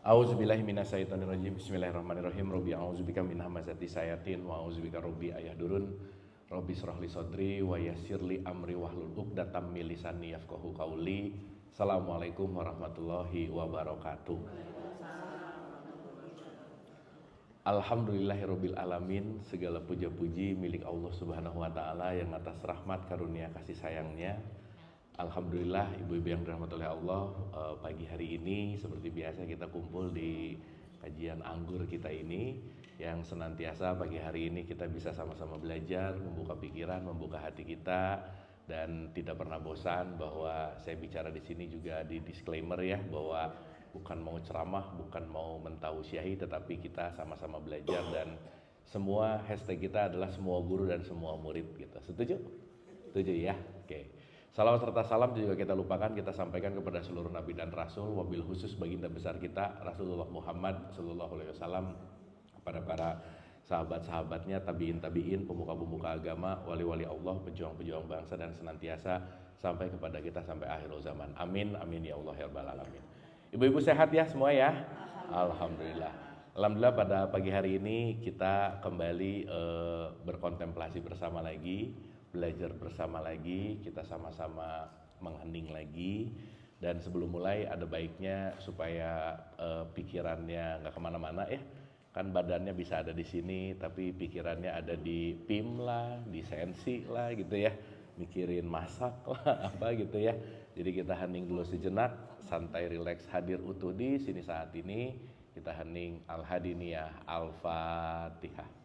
A'udzubillahi minasyaitonirrajim. Bismillahirrahmanirrahim. Rabbi a'udzubika min hamazati syayatin wa a'udzubika rabbi ayahdurun. Rabbi shrah li sadri wa yassir li amri wahlul 'uqdatam min lisani yafqahu qauli. Assalamualaikum warahmatullahi wabarakatuh. Alhamdulillahirabbil alamin. Segala puja-puji milik Allah Subhanahu wa taala yang atas rahmat karunia kasih sayangnya. Alhamdulillah ibu-ibu yang dirahmati oleh Allah, pagi hari ini seperti biasa kita kumpul di kajian anggur kita ini yang senantiasa pagi hari ini kita bisa sama-sama belajar, membuka pikiran, membuka hati kita dan tidak pernah bosan. Bahwa saya bicara di sini juga di disclaimer ya, bahwa bukan mau ceramah, bukan mau mentausiahi, tetapi kita sama-sama belajar dan semua hashtag kita adalah semua guru dan semua murid gitu. Setuju? Setuju ya? Oke. Salawat serta salam juga kita lupakan, kita sampaikan kepada seluruh nabi dan rasul, wabil khusus baginda besar kita Rasulullah Muhammad sallallahu alaihi wasallam, kepada para sahabat-sahabatnya, tabiin, pemuka-pemuka agama, wali-wali Allah, pejuang-pejuang bangsa dan senantiasa sampai kepada kita sampai akhir zaman. Amin, amin ya Allah ya rabbal alamin. Ibu-ibu sehat ya semua ya? Alhamdulillah. Alhamdulillah pada pagi hari ini kita kembali berkontemplasi bersama lagi, belajar bersama lagi, kita sama-sama menghening lagi. Dan sebelum mulai ada baiknya supaya pikirannya nggak kemana-mana ya. Kan badannya bisa ada di sini, tapi pikirannya ada di PIM lah, di sensi lah gitu ya. Mikirin masak lah apa gitu ya. Jadi kita hening dulu sejenak, santai, rileks, hadir utuh di sini saat ini. Kita hening al-hadiniyah, al-fatihah.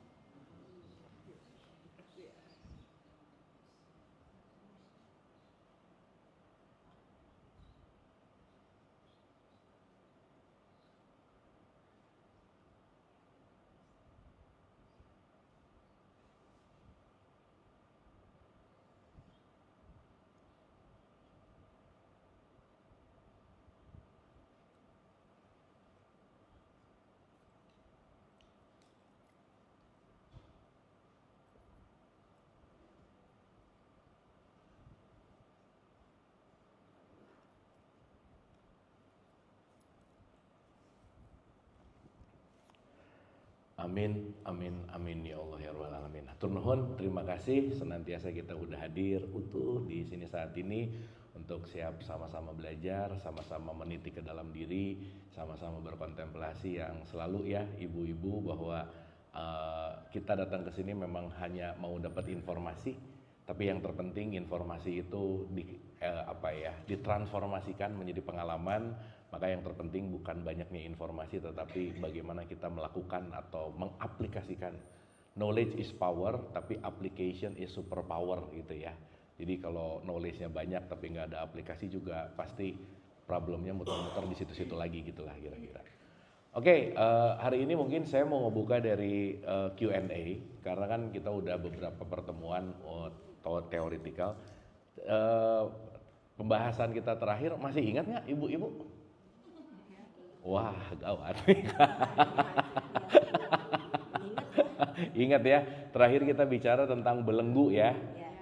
Amin, amin, amin ya Allah ya rabbal alamin. Hatur nuhun, terima kasih senantiasa kita udah hadir utuh di sini saat ini untuk siap sama-sama belajar, sama-sama meniti ke dalam diri, sama-sama berkontemplasi yang selalu ya ibu-ibu, bahwa kita datang ke sini memang hanya mau dapat informasi, tapi yang terpenting informasi itu ditransformasikan menjadi pengalaman. Maka yang terpenting bukan banyaknya informasi, tetapi bagaimana kita melakukan atau mengaplikasikan. Knowledge is power, tapi application is superpower gitu ya. Jadi kalau knowledge-nya banyak tapi nggak ada aplikasi juga pasti problemnya muter-muter di situ-situ lagi gitulah kira-kira. Oke, hari ini mungkin saya mau ngebuka dari Q&A, karena kan kita udah beberapa pertemuan teoritikal. Pembahasan kita terakhir masih ingat nggak ibu-ibu? Wah, gawat. Ingat ya, terakhir kita bicara tentang belenggu ya.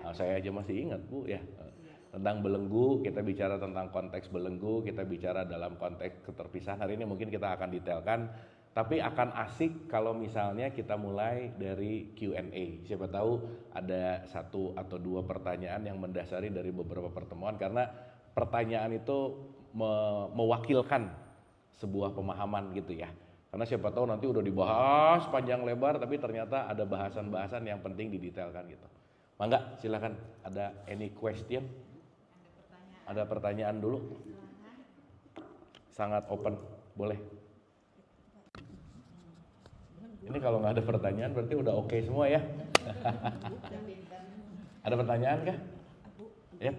Nah, saya aja masih ingat Bu ya. Tentang belenggu, kita bicara tentang konteks belenggu, kita bicara dalam konteks keterpisahan. Hari ini mungkin kita akan detailkan, tapi akan asik kalau misalnya kita mulai dari Q&A. Siapa tahu ada satu atau dua pertanyaan yang mendasari dari beberapa pertemuan, karena pertanyaan itu mewakilkan sebuah pemahaman gitu ya. Karena siapa tahu nanti udah dibahas panjang lebar tapi ternyata ada bahasan-bahasan yang penting didetailkan gitu. Mangga silakan, ada any question? Ada pertanyaan dulu? Sangat open, boleh. Ini kalau nggak ada pertanyaan berarti udah oke semua ya. Ada pertanyaan kah? Ya.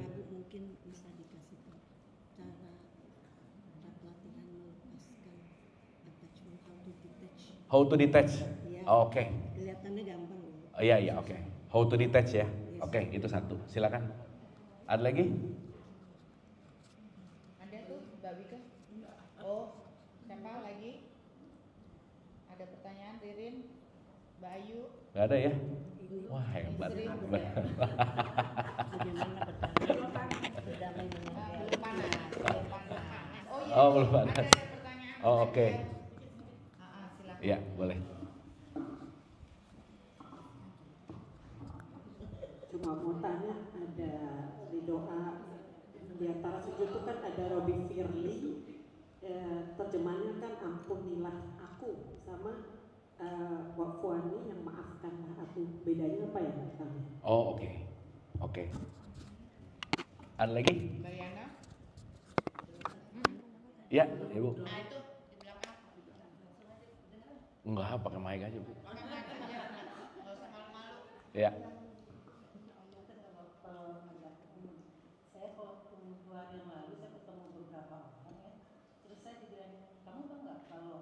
How to detach? Ya. Oh, oke. Kelihatannya gampang. Oh, iya, oke. How to detach ya? Oke, itu satu. Silakan. Ada lagi? Ada tuh, Mbak Wika. Oh, siapa lagi? Ada pertanyaan, Ririn, Mbak Ayu. Gak ada ya? Wah, hebat. Belum panas. Oh iya. Oh, belum panas. Ada pertanyaan Oh, oke. Silakan. Ya, boleh. Cuma mau tanya, ada di doa di antara sujud itu kan ada Robi Firly, terjemahannya kan ampunilah aku, sama Wafuani yang maafkanlah aku. Bedanya apa ya Kang? Oh, oke. Oke. Ada lagi? Bayana. Ya, Ibu. Nah itu di belakang. Enggak, pakai mic aja, Bu. Pakai mic aja. Nggak usah malu-malu. Ya. Saya waktu 2 hari yang lalu saya ketemu beberapa orang ya, terus saya dibilang, kamu tahu nggak kalau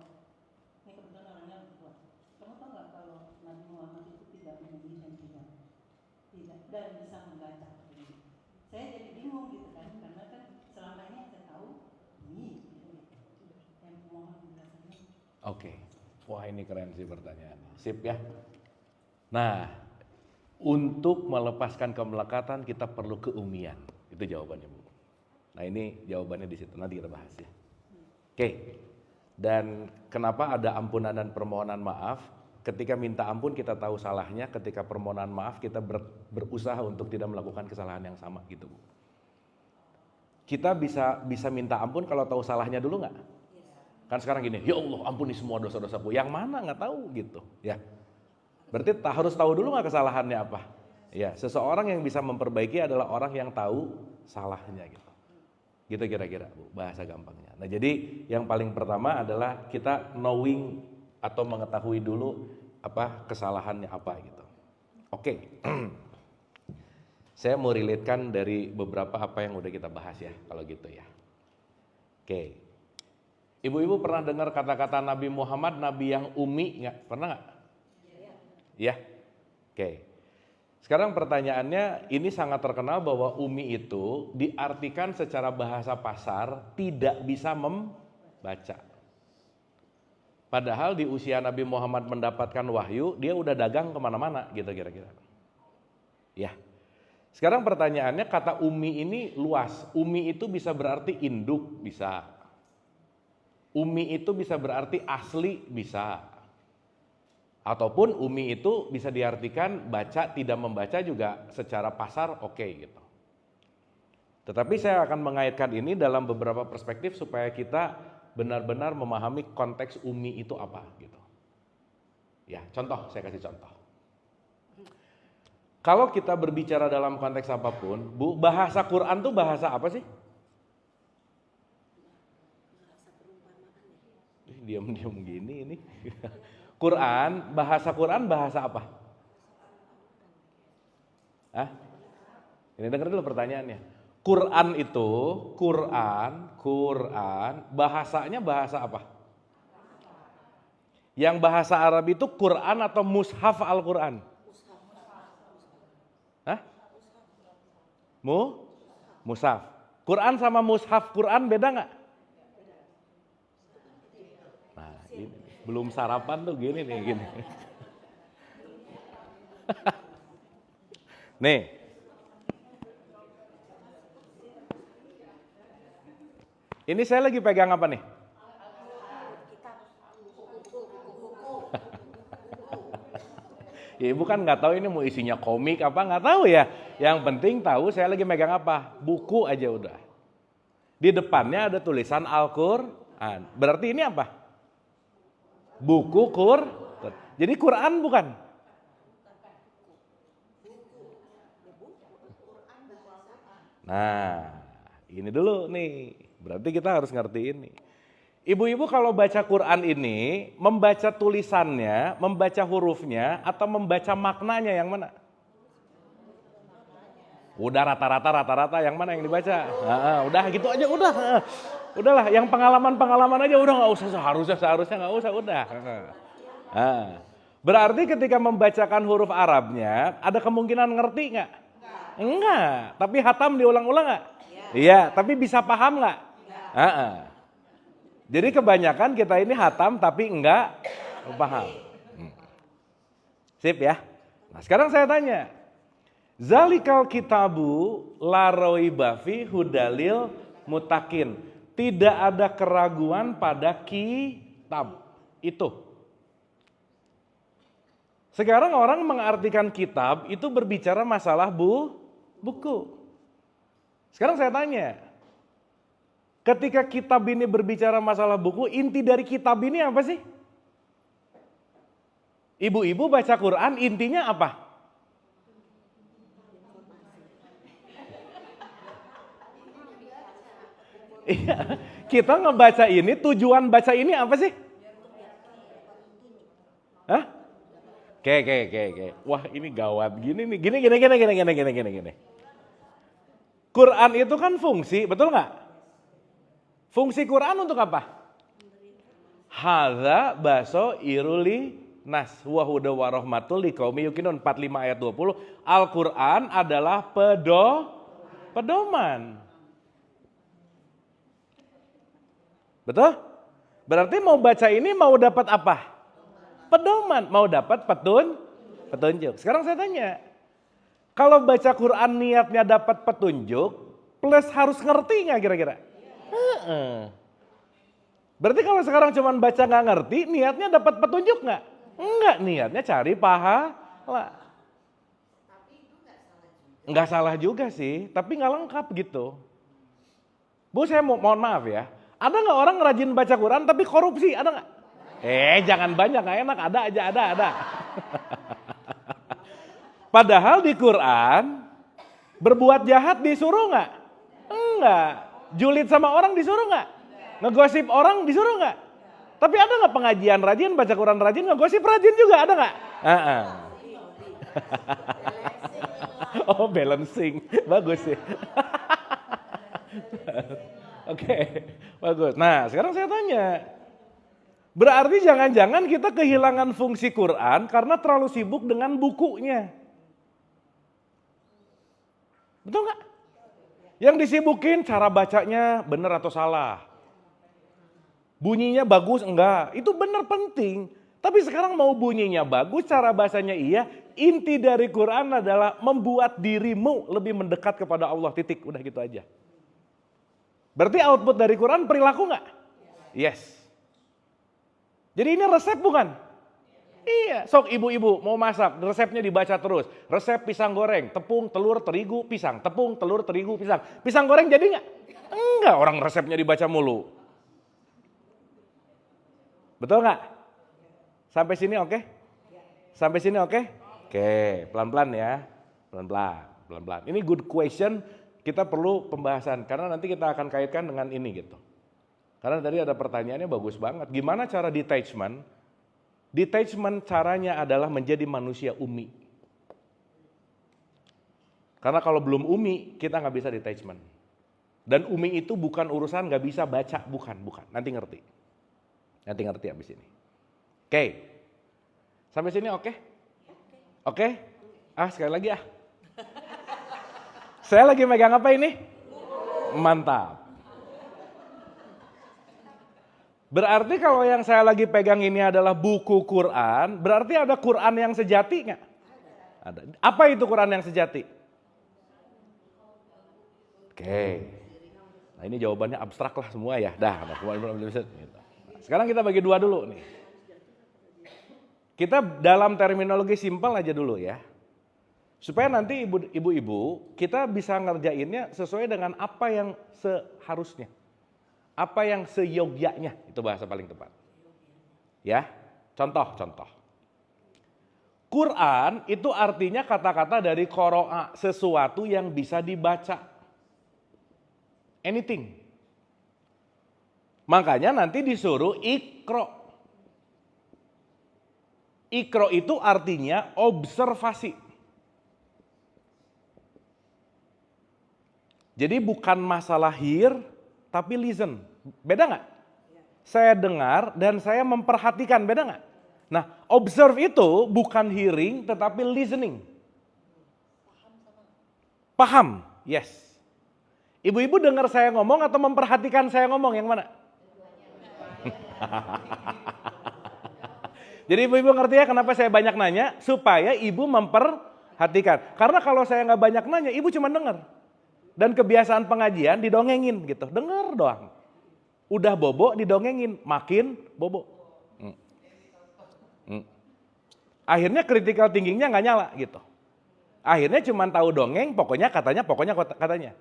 ini kebetulan orangnya berdua, kamu tahu nggak kalau Nabi Muhammad itu tidak menulis dan tidak dan bisa membaca. Saya jadi bingung gitu kan, karena kan selama ini yang saya tahu ini gitu, yang mohon penjelasannya. Oke. Wah, ini keren sih pertanyaannya. Sip ya. Nah, untuk melepaskan kemelekatan kita perlu keumian. Itu jawabannya, Bu. Nah, ini jawabannya di situ. Nanti kita bahas ya. Oke. Dan kenapa ada ampunan dan permohonan maaf? Ketika minta ampun kita tahu salahnya, ketika permohonan maaf kita berusaha untuk tidak melakukan kesalahan yang sama gitu, Bu. Kita bisa minta ampun kalau tahu salahnya dulu nggak? Kan sekarang gini, ya Allah ampuni semua dosa-dosaku. Yang mana nggak tahu gitu, ya. Berarti harus tahu dulu nggak kesalahannya apa? Ya, seseorang yang bisa memperbaiki adalah orang yang tahu salahnya gitu. Gitu kira-kira, Bu, bahasa gampangnya. Nah, jadi yang paling pertama adalah kita knowing atau mengetahui dulu apa kesalahannya apa gitu. Oke. Saya mau relatekan dari beberapa apa yang udah kita bahas ya, kalau gitu ya. Oke. Ibu-ibu pernah dengar kata-kata Nabi Muhammad, Nabi yang umi nggak? Pernah nggak? Ya. Oke. Sekarang pertanyaannya, ini sangat terkenal bahwa umi itu diartikan secara bahasa pasar tidak bisa membaca. Padahal di usia Nabi Muhammad mendapatkan wahyu, dia udah dagang kemana-mana gitu kira-kira. Ya. Sekarang pertanyaannya, kata umi ini luas. Umi itu bisa berarti induk, bisa. Umi itu bisa berarti asli, bisa. Ataupun umi itu bisa diartikan baca, tidak membaca juga secara pasar oke gitu. Tetapi saya akan mengaitkan ini dalam beberapa perspektif supaya kita benar-benar memahami konteks umi itu apa gitu. Ya, contoh, saya kasih contoh. Kalau kita berbicara dalam konteks apapun, Bu, bahasa Quran tuh bahasa apa sih? Diam-diam gini ini. Quran, bahasa Quran bahasa apa? Hah? Ini dengar dulu pertanyaannya. Quran itu, Quran, bahasanya bahasa apa? Yang bahasa Arab itu Quran atau mushaf Al-Quran? Hah? Mushaf. Quran sama mushaf Quran beda nggak? Nah, ini belum sarapan tuh gini nih, gini. Nih. Ini saya lagi pegang apa nih? Ya, ibu kan nggak tahu ini mau isinya komik apa, nggak tahu ya. Yang penting tahu saya lagi megang apa, buku aja udah. Di depannya ada tulisan Al-Quran. Berarti ini apa? Buku Quran. Jadi Quran bukan? Nah, ini dulu nih. Berarti kita harus ngerti ini. Ibu-ibu kalau baca Quran ini, membaca tulisannya, membaca hurufnya, atau membaca maknanya yang mana? Udah rata-rata yang mana yang dibaca? Udah gitu aja, udah. Udahlah, yang pengalaman aja udah nggak usah, seharusnya nggak usah, udah. Berarti ketika membacakan huruf Arabnya, ada kemungkinan ngerti nggak? Enggak. Tapi hatam diulang-ulang nggak? Iya. Tapi bisa paham nggak? Jadi kebanyakan kita ini hatam tapi enggak paham. Sip ya. Nah sekarang saya tanya. Zalikal kitabu la raiba fi hudalil mutakin. Tidak ada keraguan pada kitab. Itu. Sekarang orang mengartikan kitab itu berbicara masalah buku. Sekarang saya tanya, ketika kitab ini berbicara masalah buku, inti dari kitab ini apa sih? Ibu-ibu baca Quran, intinya apa? Iya, kita ngebaca ini, tujuan baca ini apa sih? Hah? Oke. Wah, ini gawat gini nih. Gini. Quran itu kan fungsi, betul nggak? Fungsi Quran untuk apa? Hadza baso iruli nas wa huda wa rahmatul liqaumi yuqinun 45 ayat 20. Al-Quran adalah pedoman. Betul? Berarti mau baca ini mau dapat apa? Pedoman, mau dapat petunjuk. Sekarang saya tanya, kalau baca Quran niatnya dapat petunjuk, plus harus ngerti nggak kira-kira? Berarti kalau sekarang cuma baca nggak ngerti, niatnya dapat petunjuk nggak? Enggak, niatnya cari pahala. Nggak salah juga sih, tapi nggak lengkap gitu. Bu, saya mohon maaf ya. Ada nggak orang rajin baca Quran tapi korupsi? Ada nggak? Jangan banyak, nggak enak. Ada. Padahal di Quran berbuat jahat disuruh nggak? Enggak. Julid sama orang disuruh nggak? Ngegosip orang disuruh nggak? Tapi ada nggak pengajian rajin, baca Quran rajin, ngegosip rajin juga ada nggak? Oh, balancing, bagus sih. Oke, bagus. Nah, sekarang saya tanya, berarti jangan-jangan kita kehilangan fungsi Quran karena terlalu sibuk dengan bukunya. Betul nggak? Yang disibukin cara bacanya benar atau salah. Bunyinya bagus enggak, itu benar penting. Tapi sekarang mau bunyinya bagus, cara bahasanya iya, inti dari Quran adalah membuat dirimu lebih mendekat kepada Allah, titik, udah gitu aja. Berarti output dari Quran perilaku nggak? Yes. Jadi ini resep bukan? Iya, sok ibu-ibu mau masak, resepnya dibaca terus. Resep pisang goreng, tepung, telur, terigu, pisang. Tepung, telur, terigu, pisang. Pisang goreng jadi nggak? Enggak, orang resepnya dibaca mulu. Betul nggak? Sampai sini oke? Sampai sini oke? Oke, pelan-pelan ya. Pelan-pelan. Ini good question, kita perlu pembahasan. Karena nanti kita akan kaitkan dengan ini gitu. Karena tadi ada pertanyaannya bagus banget. Gimana cara detachment? Detachment caranya adalah menjadi manusia umi. Karena kalau belum umi, kita nggak bisa detachment. Dan umi itu bukan urusan nggak bisa baca, bukan. Nanti ngerti abis ini. Oke. Sampai sini oke? Oke? Sekali lagi ah. Saya lagi megang apa ini? Mantap. Berarti kalau yang saya lagi pegang ini adalah buku Quran, berarti ada Quran yang sejati nggak? Ada. Apa itu Quran yang sejati? Oke. Nah ini jawabannya abstrak lah semua ya. Sekarang kita bagi dua dulu nih. Kita dalam terminologi simpel aja dulu ya. Supaya nanti ibu-ibu kita bisa ngerjainnya sesuai dengan apa yang seharusnya. Apa yang seyogyanya, itu bahasa paling tepat. Ya, contoh. Quran itu artinya kata-kata dari qoro'a, sesuatu yang bisa dibaca. Anything. Makanya nanti disuruh ikro. Ikro itu artinya observasi. Jadi bukan masalah hear, tapi listen. Beda nggak? Saya dengar dan saya memperhatikan, beda nggak? Nah, observe itu bukan hearing, tetapi listening. Paham? Yes. Ibu-ibu dengar saya ngomong atau memperhatikan saya ngomong, yang mana? Jadi ibu-ibu ngerti ya kenapa saya banyak nanya? Supaya ibu memperhatikan. Karena kalau saya nggak banyak nanya, ibu cuma dengar. Dan kebiasaan pengajian didongengin gitu, dengar doang. Udah bobo didongengin, makin bobo. Akhirnya critical thinkingnya nggak nyala gitu. Akhirnya cuma tahu dongeng, pokoknya katanya.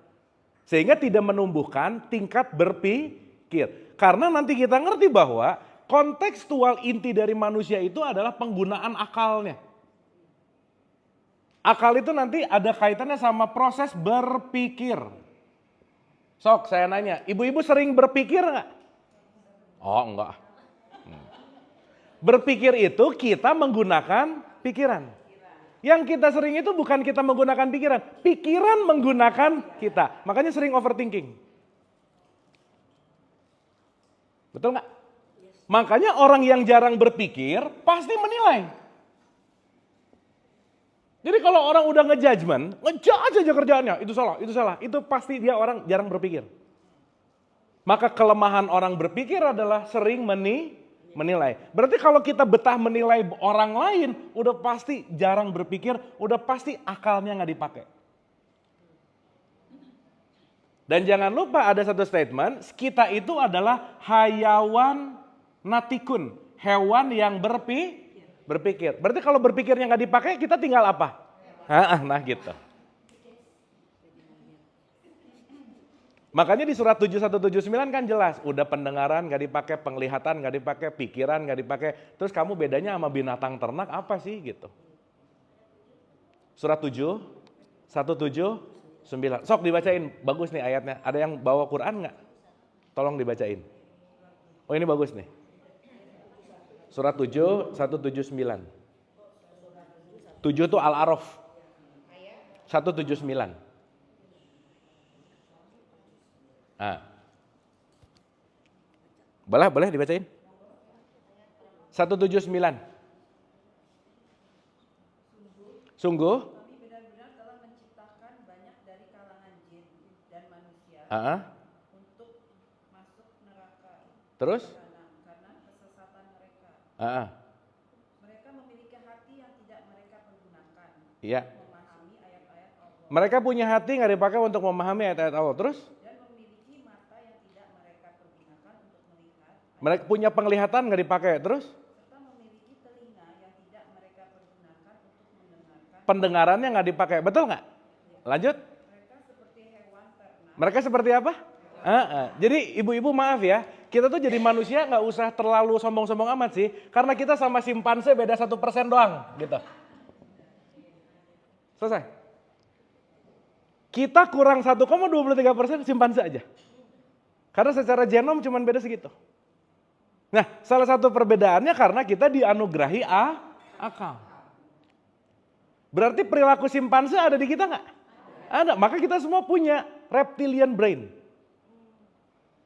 Sehingga tidak menumbuhkan tingkat berpikir. Karena nanti kita ngerti bahwa kontekstual inti dari manusia itu adalah penggunaan akalnya. Akal itu nanti ada kaitannya sama proses berpikir. Sok saya nanya, ibu-ibu sering berpikir nggak? Oh enggak. Berpikir itu kita menggunakan pikiran. Yang kita sering itu bukan kita menggunakan pikiran. Pikiran menggunakan kita. Makanya sering overthinking. Betul nggak? Makanya orang yang jarang berpikir pasti menilai. Jadi kalau orang udah ngejudgment, ngejudge aja kerjaannya, itu salah. Itu pasti dia orang jarang berpikir. Maka kelemahan orang berpikir adalah sering menilai. Berarti kalau kita betah menilai orang lain, udah pasti jarang berpikir, udah pasti akalnya nggak dipakai. Dan jangan lupa ada satu statement, kita itu adalah hayawan natikun, hewan yang berpikir. Berarti kalau berpikirnya nggak dipakai, kita tinggal apa? Nah gitu. Makanya di surat 7179 kan jelas, udah pendengaran gak dipakai, penglihatan gak dipakai, pikiran gak dipakai. Terus kamu bedanya sama binatang ternak apa sih gitu? Surat 179. Sok dibacain, bagus nih ayatnya. Ada yang bawa Quran gak? Tolong dibacain. Oh ini bagus nih. Surat 179. 7 itu Al-A'raf. 179. Boleh dibacain? 179. Sungguh Kami benar-benar telah menciptakan banyak dari kalangan jin dan manusia untuk masuk neraka. Terus? Karena kesesatan mereka. Mereka memiliki hati yang tidak mereka pergunakan. Iya. Memahami ayat-ayat Allah. Mereka punya hati nggak dipakai untuk memahami ayat-ayat Allah. Terus? Dan memiliki mata yang tidak mereka pergunakan untuk melihat. Mereka punya penglihatan nggak dipakai. Terus? Serta memiliki telinga yang tidak mereka pergunakan untuk mendengarkan. Pendengarannya nggak dipakai. Betul nggak? Lanjut. Mereka seperti hewan ternak. Mereka seperti apa? Jadi ibu-ibu maaf ya, kita tuh jadi manusia nggak usah terlalu sombong-sombong amat sih, karena kita sama simpanse beda 1% doang, gitu. Selesai. Kita kurang 1,23% simpanse aja. Karena secara genom cuma beda segitu. Nah, salah satu perbedaannya karena kita dianugerahi akal. Berarti perilaku simpanse ada di kita nggak? Ada, maka kita semua punya reptilian brain.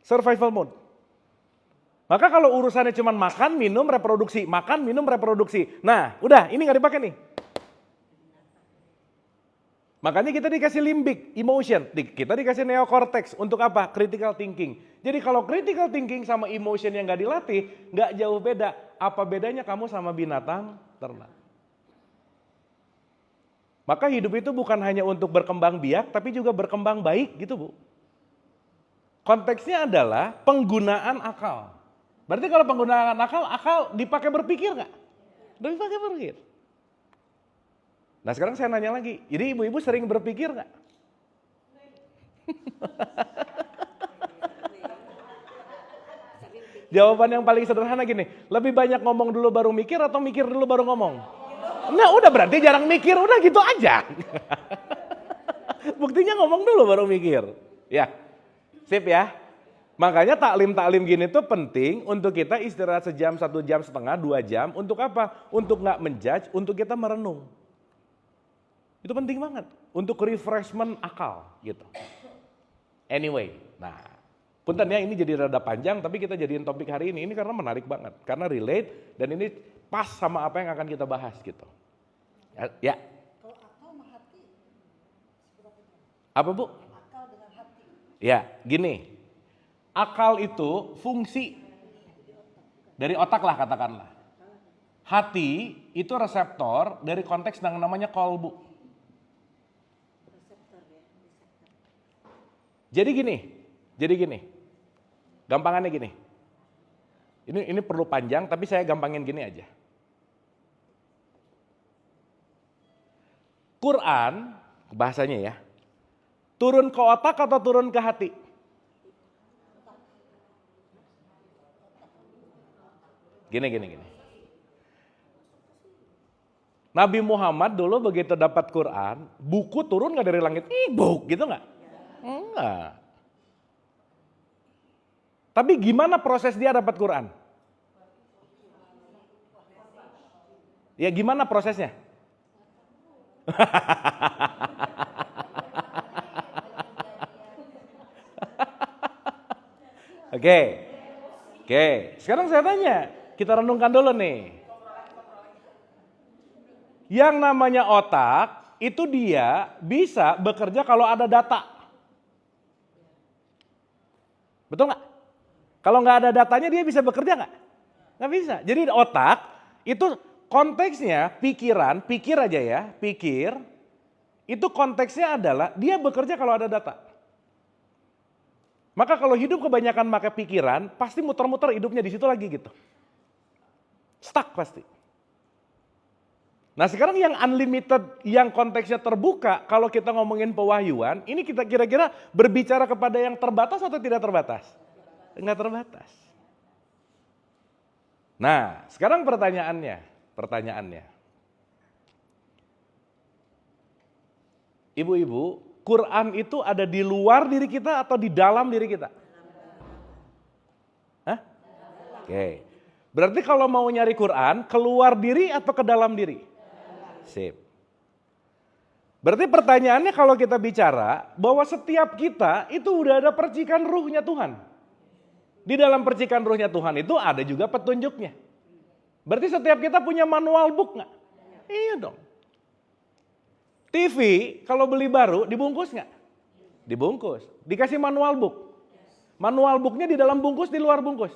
Survival mode. Maka kalau urusannya cuma makan, minum, reproduksi. Makan, minum, reproduksi. Nah, udah, ini nggak dipakai nih. Makanya kita dikasih limbic, emotion. Kita dikasih neocortex. Untuk apa? Critical thinking. Jadi kalau critical thinking sama emotion yang nggak dilatih, nggak jauh beda. Apa bedanya kamu sama binatang ternak? Maka hidup itu bukan hanya untuk berkembang biak, tapi juga berkembang baik gitu Bu. Konteksnya adalah penggunaan akal. Berarti kalau penggunaan akal dipakai berpikir nggak? Dipakai berpikir. Nah sekarang saya nanya lagi, jadi ibu-ibu sering berpikir nggak? Jawaban yang paling sederhana gini, lebih banyak ngomong dulu baru mikir atau mikir dulu baru ngomong? Nah udah berarti jarang mikir, udah gitu aja. Buktinya ngomong dulu baru mikir. Ya, sip ya. Makanya taklim-taklim gini tuh penting untuk kita istirahat sejam, 1 jam setengah, 2 jam. Untuk apa? Untuk nggak menjudge, untuk kita merenung. Itu penting banget. Untuk refreshment akal gitu. Anyway, nah punten ya ini jadi rada panjang tapi kita jadiin topik hari ini karena menarik banget. Karena relate dan ini pas sama apa yang akan kita bahas gitu. Ya. Kalau akal sama hati, seberapa jauh? Apa Bu? Akal dengan hati. Ya, gini. Akal itu fungsi dari otak lah katakanlah. Hati itu reseptor dari konteks yang namanya kolbu. Jadi gini. Gampangannya gini. Ini perlu panjang, tapi saya gampangin gini aja. Quran, bahasanya ya, turun ke otak atau turun ke hati? Gini. Nabi Muhammad dulu begitu dapat Quran, buku turun nggak dari langit? Buk, gitu nggak? Enggak. Tapi gimana proses dia dapat Quran? Ya gimana prosesnya? Oke. Sekarang saya tanya, kita renungkan dulu nih. Yang namanya otak, itu dia bisa bekerja kalau ada data. Betul nggak? Kalau nggak ada datanya dia bisa bekerja nggak? Nggak bisa. Jadi otak itu konteksnya pikiran, pikir aja ya, pikir. Itu konteksnya adalah dia bekerja kalau ada data. Maka kalau hidup kebanyakan pakai pikiran, pasti muter-muter hidupnya di situ lagi gitu. Stuck pasti. Nah sekarang yang unlimited, yang konteksnya terbuka, kalau kita ngomongin pewahyuan, ini kita kira-kira berbicara kepada yang terbatas atau tidak terbatas? Enggak terbatas. Nah, sekarang pertanyaannya. Ibu-ibu, Quran itu ada di luar diri kita atau di dalam diri kita? Hah? Oke. Berarti kalau mau nyari Quran, keluar diri atau ke dalam diri? Sip. Berarti pertanyaannya kalau kita bicara bahwa setiap kita itu udah ada percikan ruhnya Tuhan. Di dalam percikan ruhnya Tuhan itu ada juga petunjuknya. Berarti setiap kita punya manual book nggak? Iya dong. TV kalau beli baru dibungkus nggak? Dibungkus. Dikasih manual book. Manual booknya di dalam bungkus, di luar bungkus.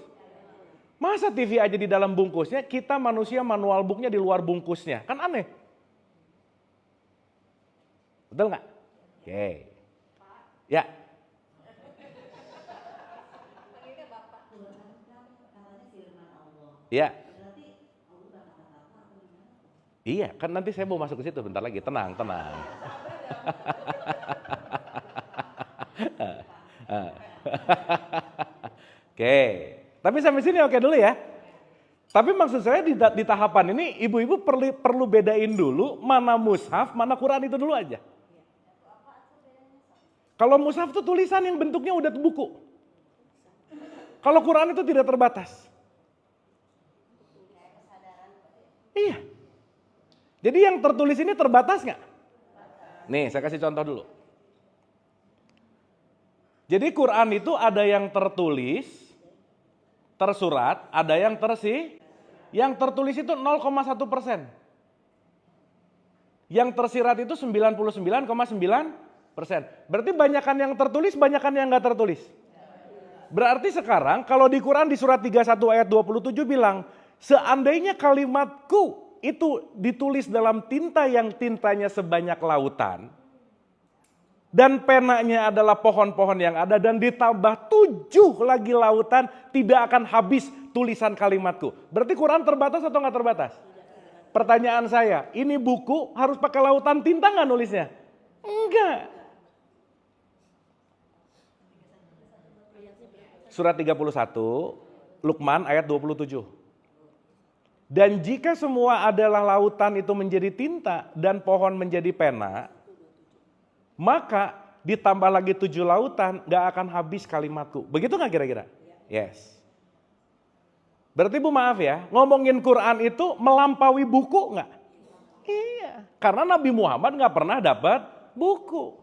Masa TV aja di dalam bungkusnya, kita manusia manual booknya di luar bungkusnya. Kan aneh. Betul nggak? Oke. Ya. Iya. Iya, kan nanti saya mau masuk ke situ bentar lagi. Tenang. Oke. Tapi sampai sini oke dulu ya. Tapi maksud saya di tahapan ini ibu-ibu perlu bedain dulu mana mushaf, mana Quran itu dulu aja. Kalau mushaf itu tulisan yang bentuknya udah buku. Kalau Quran itu tidak terbatas. Iya. Jadi yang tertulis ini terbatas nggak? Nih, saya kasih contoh dulu. Jadi Quran itu ada yang tertulis, tersurat, ada yang yang tertulis itu 0,1%. Yang tersirat itu 99,9%. Berarti banyakan yang tertulis, banyakan yang nggak tertulis. Berarti sekarang kalau di Quran di surat 31 ayat 27 bilang, seandainya kalimatku itu ditulis dalam tinta yang tintanya sebanyak lautan, dan penanya adalah pohon-pohon yang ada, dan ditambah 7 lagi lautan, tidak akan habis tulisan kalimatku. Berarti Quran terbatas atau nggak terbatas? Pertanyaan saya, ini buku harus pakai lautan tinta nggak nulisnya? Enggak. Surat 31, Luqman ayat 27. Dan jika semua adalah lautan itu menjadi tinta dan pohon menjadi pena, maka ditambah lagi 7 lautan gak akan habis kalimatku. Begitu gak kira-kira? Yes. Berarti Bu maaf ya, ngomongin Quran itu melampaui buku gak? Iya. Karena Nabi Muhammad gak pernah dapat buku.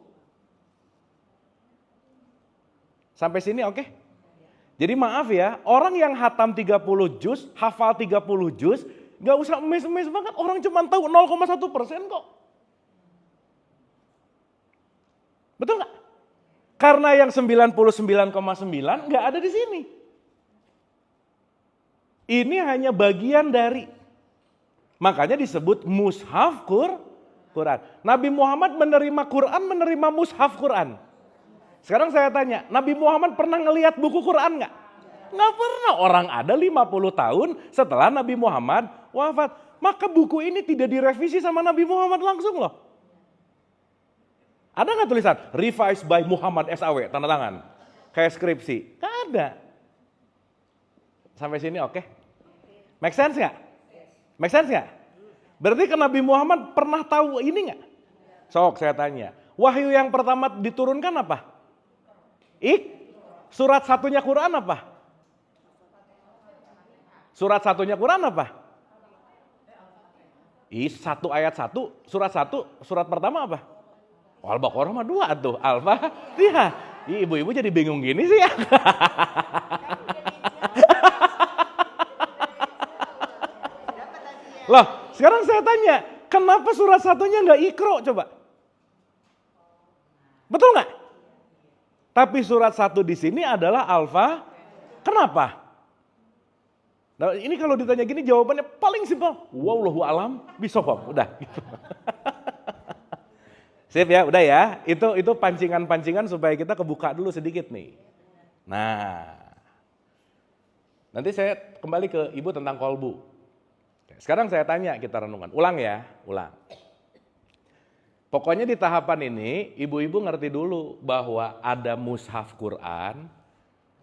Sampai sini oke? Jadi maaf ya, orang yang hatam 30 juz, hafal 30 juz, gak usah emes-emes banget, orang cuma tahu 0,1% kok. Betul gak? Karena yang 99,9 gak ada di sini. Ini hanya bagian dari. Makanya disebut mushaf Quran. Nabi Muhammad menerima Quran, menerima mushaf Quran. Sekarang saya tanya, Nabi Muhammad pernah ngelihat buku Quran nggak? Nggak pernah. Orang ada 50 tahun setelah Nabi Muhammad wafat. Maka buku ini tidak direvisi sama Nabi Muhammad langsung loh. Ada nggak tulisan revised by Muhammad SAW, tanda tangan? Kayak skripsi. Nggak ada. Sampai sini oke? Make sense nggak? Make sense nggak? Berarti kan Nabi Muhammad pernah tahu ini nggak? Sok saya tanya. Wahyu yang pertama diturunkan apa? Surat satunya Quran apa? Surat satunya Quran apa? Satu ayat satu, surat satu, surat pertama apa? Al-Baqarah mah 2 tuh, Al-Fatihah. Ibu-ibu jadi bingung gini sih ya. Loh, sekarang saya tanya, kenapa surat satunya nggak Iqra coba? Betul nggak? Tapi surat satu di sini adalah Alfa. Kenapa? Nah, ini kalau ditanya gini jawabannya paling simpel. Wallahu alam bisawab. Udah gitu. Sip ya, udah ya. Itu pancingan-pancingan supaya kita kebuka dulu sedikit nih. Nah. Nanti saya kembali ke Ibu tentang kolbu. Sekarang saya tanya, kita renungan. Ulang ya, ulang. Pokoknya di tahapan ini ibu-ibu ngerti dulu bahwa ada mushaf Quran,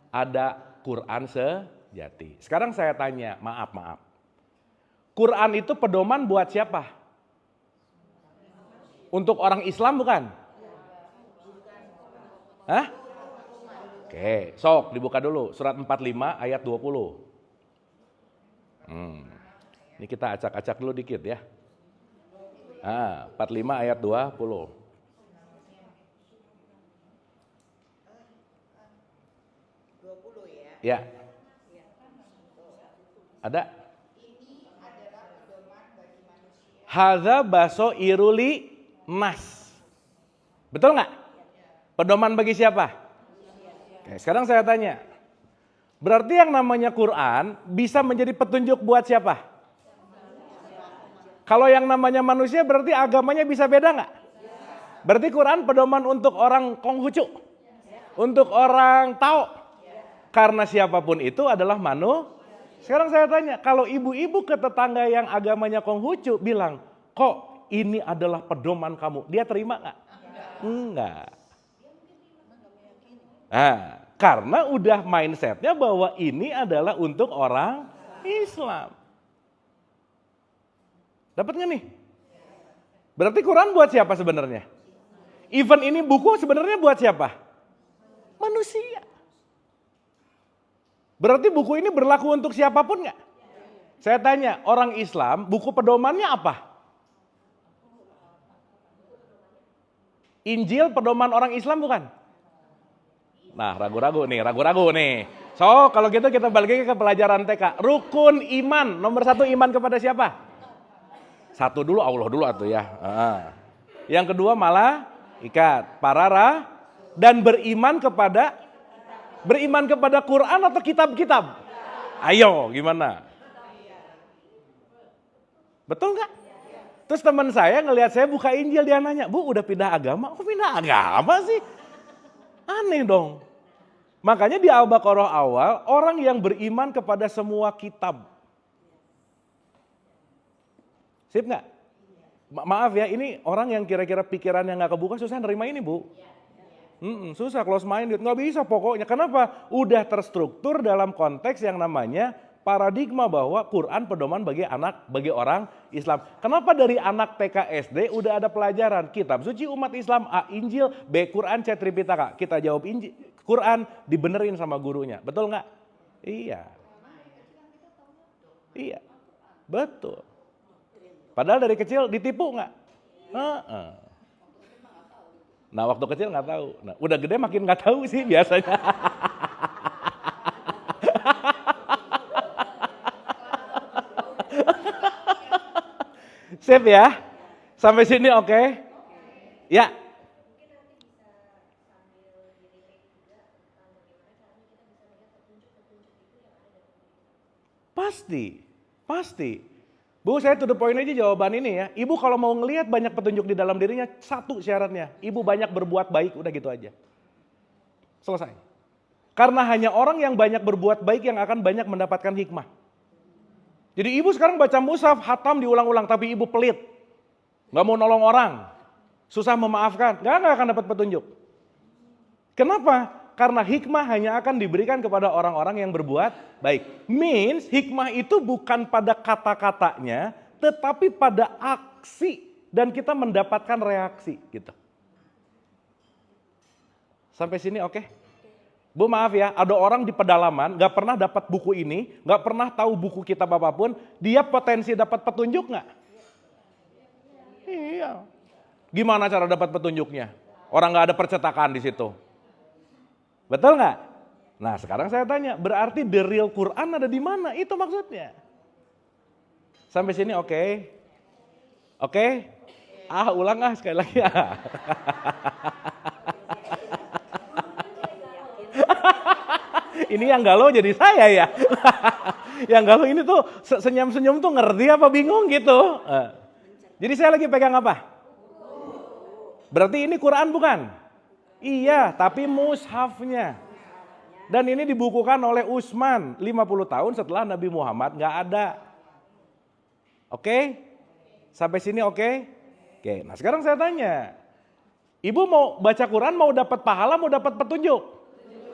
ada Quran sejati. Sekarang saya tanya, maaf. Quran itu pedoman buat siapa? Untuk orang Islam bukan? Hah? Oke, sok dibuka dulu. Surat 45 ayat 20. Ini kita acak-acak dulu dikit ya. 45 ayat 20. Ya. Ada? Hadza basoiruli nas. Betul nggak? Pedoman bagi siapa? Oke, sekarang saya tanya. Berarti yang namanya Quran bisa menjadi petunjuk buat siapa? Kalau yang namanya manusia berarti agamanya bisa beda nggak? Berarti Quran pedoman untuk orang Konghucu? Untuk orang Tao? Karena siapapun itu adalah Sekarang saya tanya, kalau ibu-ibu ke tetangga yang agamanya Konghucu bilang, kok ini adalah pedoman kamu, dia terima nggak? Enggak. Nah, karena udah mindsetnya bahwa ini adalah untuk orang Islam. Dapat nggak nih? Berarti Quran buat siapa sebenarnya? Even ini buku sebenarnya buat siapa? Manusia. Berarti buku ini berlaku untuk siapapun nggak? Saya tanya, orang Islam buku pedomannya apa? Injil pedoman orang Islam bukan? Nah, ragu-ragu nih. So, kalau gitu kita balik lagi ke pelajaran TK. Rukun iman, nomor 1 iman kepada siapa? 1 dulu, Allah dulu atuh ya. Yang kedua malaikat, parara, dan beriman kepada Quran atau kitab-kitab? Ayo, gimana? Betul nggak? Terus teman saya ngelihat saya buka Injil, dia nanya, Bu udah pindah agama? Kok pindah agama sih? Aneh dong. Makanya di Al-Baqarah awal, orang yang beriman kepada semua kitab. Sip nggak? Maaf ya, ini orang yang kira-kira pikirannya nggak kebuka susah nerima ini Bu. Susah close minded, nggak bisa pokoknya. Kenapa? Udah terstruktur dalam konteks yang namanya paradigma bahwa Quran pedoman bagi orang Islam. Kenapa dari anak TK SD udah ada pelajaran kitab suci umat Islam, A Injil, B Quran, C Tripitaka. Kita jawab Injil, Quran dibenerin sama gurunya. Betul nggak? Iya. Betul. Padahal dari kecil ditipu nggak? Nah waktu kecil nggak tahu. Nah udah gede makin nggak tahu sih biasanya. Sip ya? Sampai sini oke? Ya. Pasti. Bu, saya to the point aja jawaban ini ya. Ibu kalau mau ngelihat banyak petunjuk di dalam dirinya, 1 syaratnya. Ibu banyak berbuat baik, udah gitu aja. Selesai. Karena hanya orang yang banyak berbuat baik yang akan banyak mendapatkan hikmah. Jadi ibu sekarang baca mushaf, hatam diulang-ulang, tapi ibu pelit. Gak mau nolong orang, susah memaafkan, gak akan dapat petunjuk. Kenapa? Karena hikmah hanya akan diberikan kepada orang-orang yang berbuat baik. Means hikmah itu bukan pada kata-katanya, tetapi pada aksi. Dan kita mendapatkan reaksi gitu. Sampai sini oke? Bu maaf ya, ada orang di pedalaman gak pernah dapat buku ini, gak pernah tahu buku kitab apapun, dia potensi dapat petunjuk gak? Iya. Gimana cara dapat petunjuknya? Orang gak ada percetakan di situ. Betul gak? Nah sekarang saya tanya, berarti the real Quran ada di mana? Itu maksudnya. Sampai sini oke? Oke? Ulang sekali lagi Ini yang galau jadi saya ya. Yang galau ini tuh senyum-senyum tuh ngerti apa bingung gitu. Jadi saya lagi pegang apa? Berarti ini Quran bukan? Iya, tapi mushafnya. Dan ini dibukukan oleh Utsman 50 tahun setelah Nabi Muhammad nggak ada. Oke? Sampai sini oke? Oke, nah sekarang saya tanya. Ibu mau baca Quran, mau dapat pahala, mau dapat petunjuk?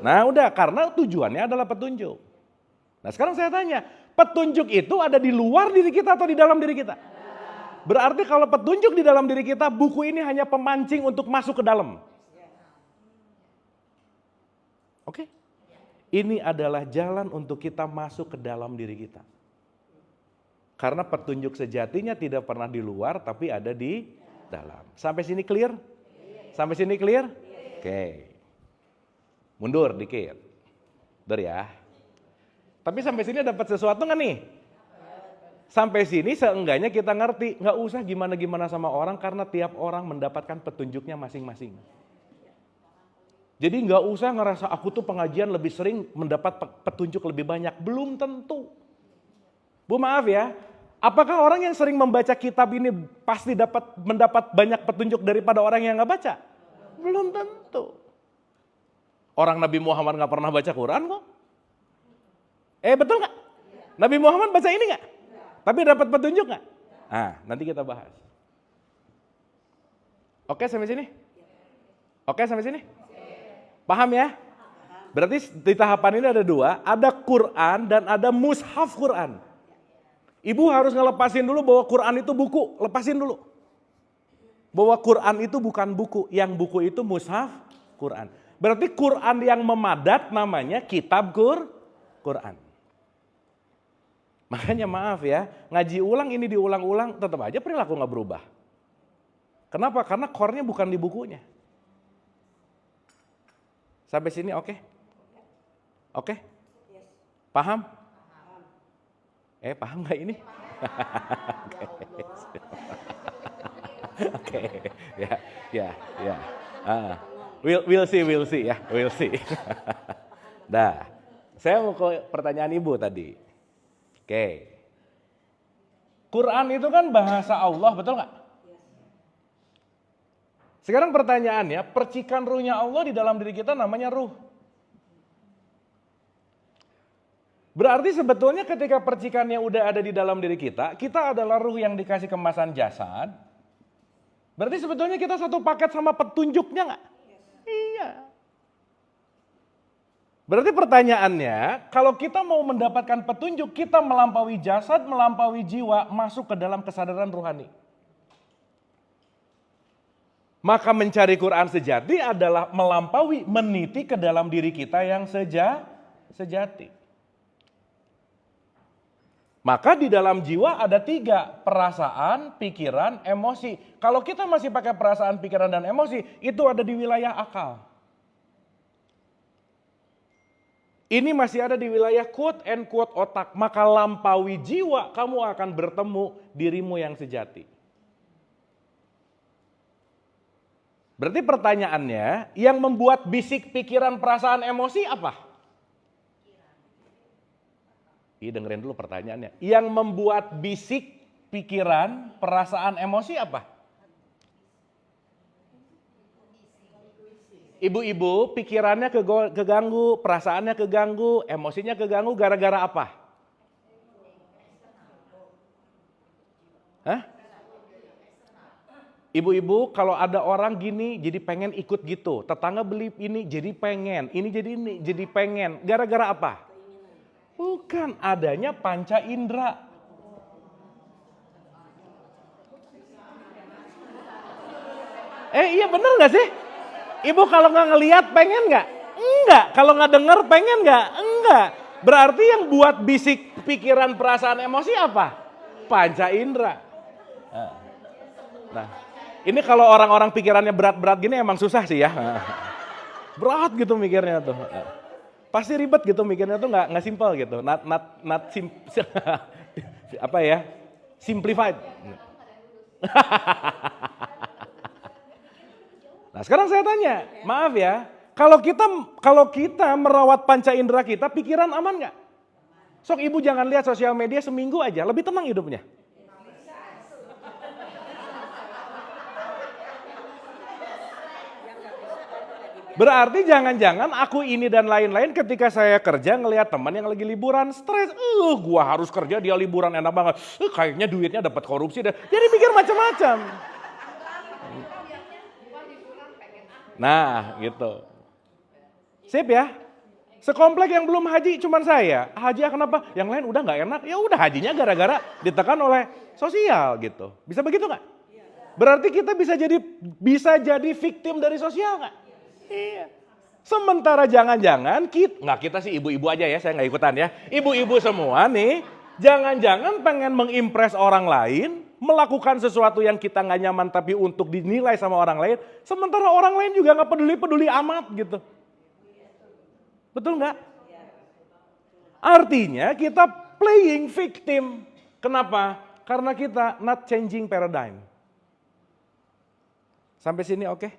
Nah udah, karena tujuannya adalah petunjuk. Nah sekarang saya tanya, petunjuk itu ada di luar diri kita atau di dalam diri kita? Berarti kalau petunjuk di dalam diri kita, buku ini hanya pemancing untuk masuk ke dalam. Oke? Ini adalah jalan untuk kita masuk ke dalam diri kita. Karena petunjuk sejatinya tidak pernah di luar, tapi ada di dalam. Sampai sini clear? Sampai sini clear? Oke. Mundur dikit. Mundur ya. Tapi sampai sini dapat sesuatu nggak nih? Sampai sini seenggaknya kita ngerti. Nggak usah gimana-gimana sama orang karena tiap orang mendapatkan petunjuknya masing-masing. Jadi nggak usah ngerasa aku tuh pengajian lebih sering mendapat petunjuk lebih banyak. Belum tentu. Bu maaf ya. Apakah orang yang sering membaca kitab ini pasti mendapat banyak petunjuk daripada orang yang nggak baca? Belum tentu. Orang Nabi Muhammad gak pernah baca Quran kok. Betul gak? Nabi Muhammad baca ini gak? Tapi dapat petunjuk gak? Nah nanti kita bahas. Oke sampai sini? Oke sampai sini? Paham ya? Berarti di tahapan ini ada dua. Ada Quran dan ada mushaf Quran. Ibu harus ngelepasin dulu bahwa Quran itu buku. Lepasin dulu. Bahwa Quran itu bukan buku. Yang buku itu mushaf Quran. Berarti Quran yang memadat namanya kitab Quran. Makanya maaf ya, ngaji ulang ini diulang-ulang tetap aja perilaku nggak berubah. Kenapa? Karena core-nya bukan di bukunya. Sampai sini oke? Oke? Paham? Paham nggak ini? Oke, ya. We'll see ya, we'll see. Dah, saya mau ke pertanyaan ibu tadi. Oke. Quran itu kan bahasa Allah, betul nggak? Sekarang pertanyaannya, percikan ruhnya Allah di dalam diri kita namanya ruh. Berarti sebetulnya ketika percikannya udah ada di dalam diri kita adalah ruh yang dikasih kemasan jasad. Berarti sebetulnya kita satu paket sama petunjuknya nggak? Iya. Berarti pertanyaannya, kalau kita mau mendapatkan petunjuk, kita melampaui jasad, melampaui jiwa, masuk ke dalam kesadaran rohani. Maka mencari Quran sejati adalah melampaui, meniti ke dalam diri kita yang sejati. Maka di dalam jiwa ada 3, perasaan, pikiran, emosi. Kalau kita masih pakai perasaan, pikiran, dan emosi, itu ada di wilayah akal. Ini masih ada di wilayah quote and quote otak. Maka lampaui jiwa, kamu akan bertemu dirimu yang sejati. Berarti pertanyaannya, yang membuat bisik pikiran, perasaan, emosi apa? Dengerin dulu pertanyaannya. Yang membuat bisik pikiran, perasaan, emosi apa? Ibu-ibu pikirannya keganggu, perasaannya keganggu, emosinya keganggu gara-gara apa? Hah? Ibu-ibu kalau ada orang gini jadi pengen ikut gitu. Tetangga beli ini jadi pengen, ini jadi pengen. Gara-gara apa? Bukan, adanya panca indera. Iya bener gak sih? Ibu kalau nggak ngelihat pengen nggak? Enggak. Kalau nggak denger pengen nggak? Enggak. Berarti yang buat bisik pikiran, perasaan, emosi apa? Panca indera. Nah, ini kalau orang-orang pikirannya berat-berat gini emang susah sih ya. Berat gitu mikirnya tuh. Pasti ribet gitu mikirnya tuh nggak simpel gitu. Apa ya? Simplified. Nah sekarang saya tanya, maaf ya, kalau kita merawat panca indera kita, pikiran aman nggak? Sok ibu jangan lihat sosial media seminggu aja, lebih tenang hidupnya. Berarti jangan-jangan aku ini dan lain-lain ketika saya kerja ngelihat teman yang lagi liburan stres, gua harus kerja dia liburan enak banget, kayaknya duitnya dapat korupsi, jadi mikir macam-macam. Nah gitu. Sip ya. Sekomplek yang belum haji cuman saya. Haji kenapa? Yang lain udah gak enak. Ya udah hajinya gara-gara ditekan oleh sosial gitu. Bisa begitu gak? Berarti kita bisa jadi victim dari sosial gak? Iya. Sementara jangan-jangan kita sih ibu-ibu aja ya, saya gak ikutan ya. Ibu-ibu semua nih, jangan-jangan pengen mengimpress orang lain, melakukan sesuatu yang kita nggak nyaman tapi untuk dinilai sama orang lain, sementara orang lain juga nggak peduli amat gitu. Betul nggak? Artinya kita playing victim. Kenapa? Karena kita not changing paradigm. Sampai sini oke?